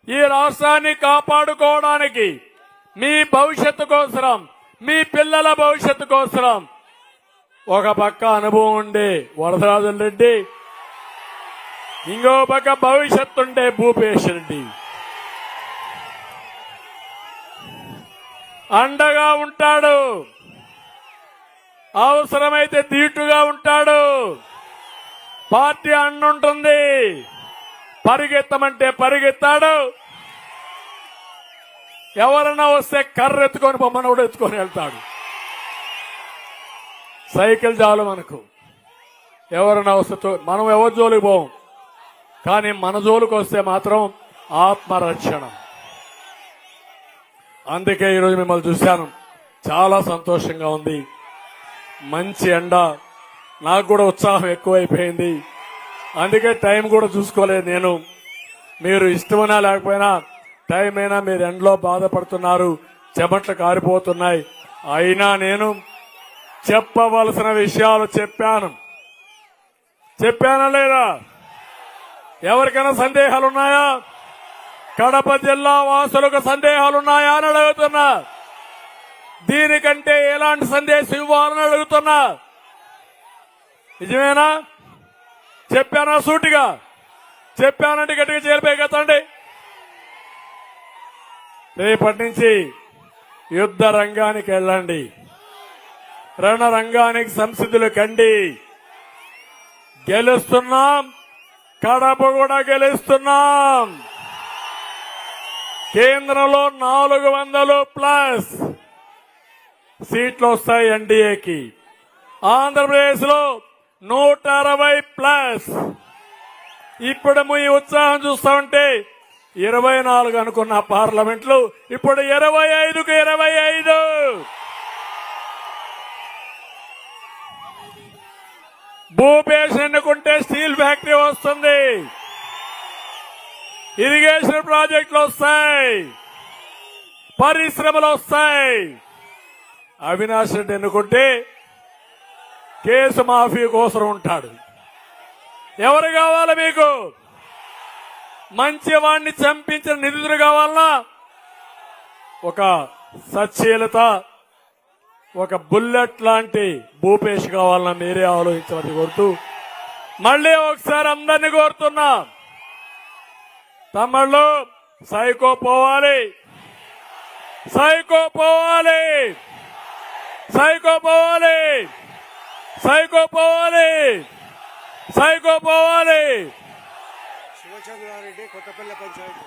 ఈ రాష్ట్రాన్ని కాపాడుకోవడానికి, మీ భవిష్యత్తు కోసం, మీ పిల్లల భవిష్యత్తు కోసం, ఒక పక్క అనుభవం ఉండే వరదరాజుల రెడ్డి, ఇంకో పక్క భవిష్యత్తు ఉండే భూపేష్ రెడ్డి అండగా ఉంటాడు. అవసరమైతే దీటుగా ఉంటాడు. పార్టీ అండుంటుంది. పరిగెత్తమంటే పరిగెత్తాడు. ఎవరన్నా వస్తే కర్ర ఎత్తుకొని బొమ్మను కూడా ఎత్తుకొని వెళ్తాడు. సైకిల్ చాలు మనకు. ఎవరన్నా వస్తే మనం ఎవరి జోలికి పోం, కానీ మన జోలికి వస్తే మాత్రం ఆత్మరక్షణ. అందుకే ఈరోజు మిమ్మల్ని చూశాను, చాలా సంతోషంగా ఉంది. మంచి ఎండ, నాకు కూడా ఉత్సాహం ఎక్కువైపోయింది. అందుకే టైం కూడా చూసుకోలేదు నేను. మీరు ఇష్టమైనా లేకపోయినా టైం అయినా మీరు ఎండలో బాధపడుతున్నారు, చెమట్లు కారిపోతున్నాయి. అయినా నేను చెప్పవలసిన విషయాలు చెప్పానా లేదా? ఎవరికైనా సందేహాలున్నాయా? కడప జిల్లా వాసులకు సందేహాలున్నాయా అని అడుగుతున్నా. దీనికంటే ఎలాంటి సందేశం ఇవ్వాలని అడుగుతున్నా. నిజమేనా? చెప్పానా? సూటిగా చెప్పానంటే గట్టిగా చేరిపోయి కదండి. రేపటి నుంచి యుద్ధ రంగానికి వెళ్ళండి, రణరంగానికి సంసిద్ధులు కండి. గెలుస్తున్నాం, కడప కూడా గెలుస్తున్నాం. కేంద్రంలో 400+ సీట్లు వస్తాయి ఎన్డీఏకి. ఆంధ్రప్రదేశ్ లో 160+. ఇప్పుడు మీ ఉత్సాహం చూస్తా ఉంటే 24 అనుకున్న పార్లమెంట్లు ఇప్పుడు 25కు 25. భూపేష్ ఎన్నుకుంటే స్టీల్ ఫ్యాక్టరీ వస్తుంది, ఇరిగేషన్ ప్రాజెక్టులు వస్తాయి, పరిశ్రమలు వస్తాయి. అవినాష్ రెడ్డి ఎన్నుకుంటే కేసు మాఫీ కోసం ఉంటాడు. ఎవరు కావాలి మీకు? మంచి వాణ్ణి చంపించిన నిందితుడు కావాలన్నా, ఒక సచ్చీలత, ఒక బుల్లెట్ లాంటి భూపేష్ కావాలన్నా మీరే ఆలోచించమని కోరుతూ మళ్ళీ ఒకసారి అందరినీ కోరుతున్నా, తమ్ముళ్ళు సైకో పోవాలి, సైకో పోవాలి, సైకో పోవాలి, సైకో పోవాలి, సైకో పోవాలి. శివచంద్రారెడ్డి కొత్తపల్లి పంచాయతీ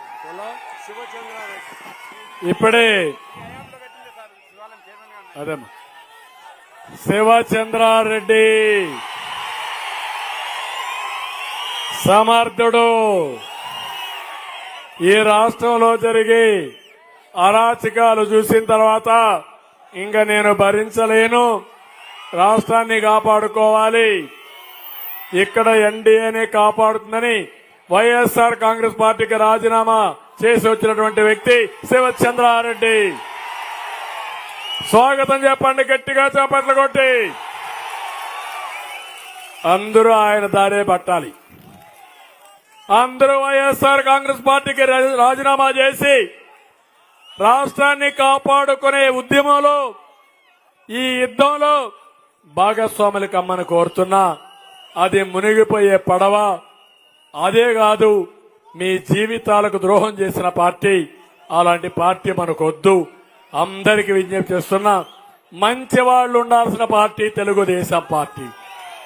శివచంద్రారెడ్డి ఇప్పుడే అదేమ్మా శివచంద్రారెడ్డి సమర్థుడు. ఈ రాష్ట్రంలో జరిగే అరాచకాలు చూసిన తర్వాత ఇంకా నేను భరించలేను, రాష్ట్రాన్ని కాపాడుకోవాలి, ఇక్కడ ఎన్డీఏనే కాపాడుతుందని వైఎస్ఆర్ కాంగ్రెస్ పార్టీకి రాజీనామా చేసి వచ్చినటువంటి వ్యక్తి శివచంద్రారెడ్డి. స్వాగతం చెప్పండి గట్టిగా, చప్పట్లు కొట్టి. అందరూ ఆయన దారే పట్టాలి. అందరూ వైఎస్ఆర్ కాంగ్రెస్ పార్టీకి రాజీనామా చేసి రాష్ట్రాన్ని కాపాడుకునే ఉద్యమంలో, ఈ యుద్ధంలో భాగస్వాములు కమ్మని కోరుతున్నా. అది మునిగిపోయే పడవ, అదే కాదు మీ జీవితాలకు ద్రోహం చేసిన పార్టీ. అలాంటి పార్టీ మనకొద్దు. అందరికీ విజ్ఞప్తి చేస్తున్నా, మంచి వాళ్ళు ఉండాల్సిన పార్టీ తెలుగుదేశం పార్టీ.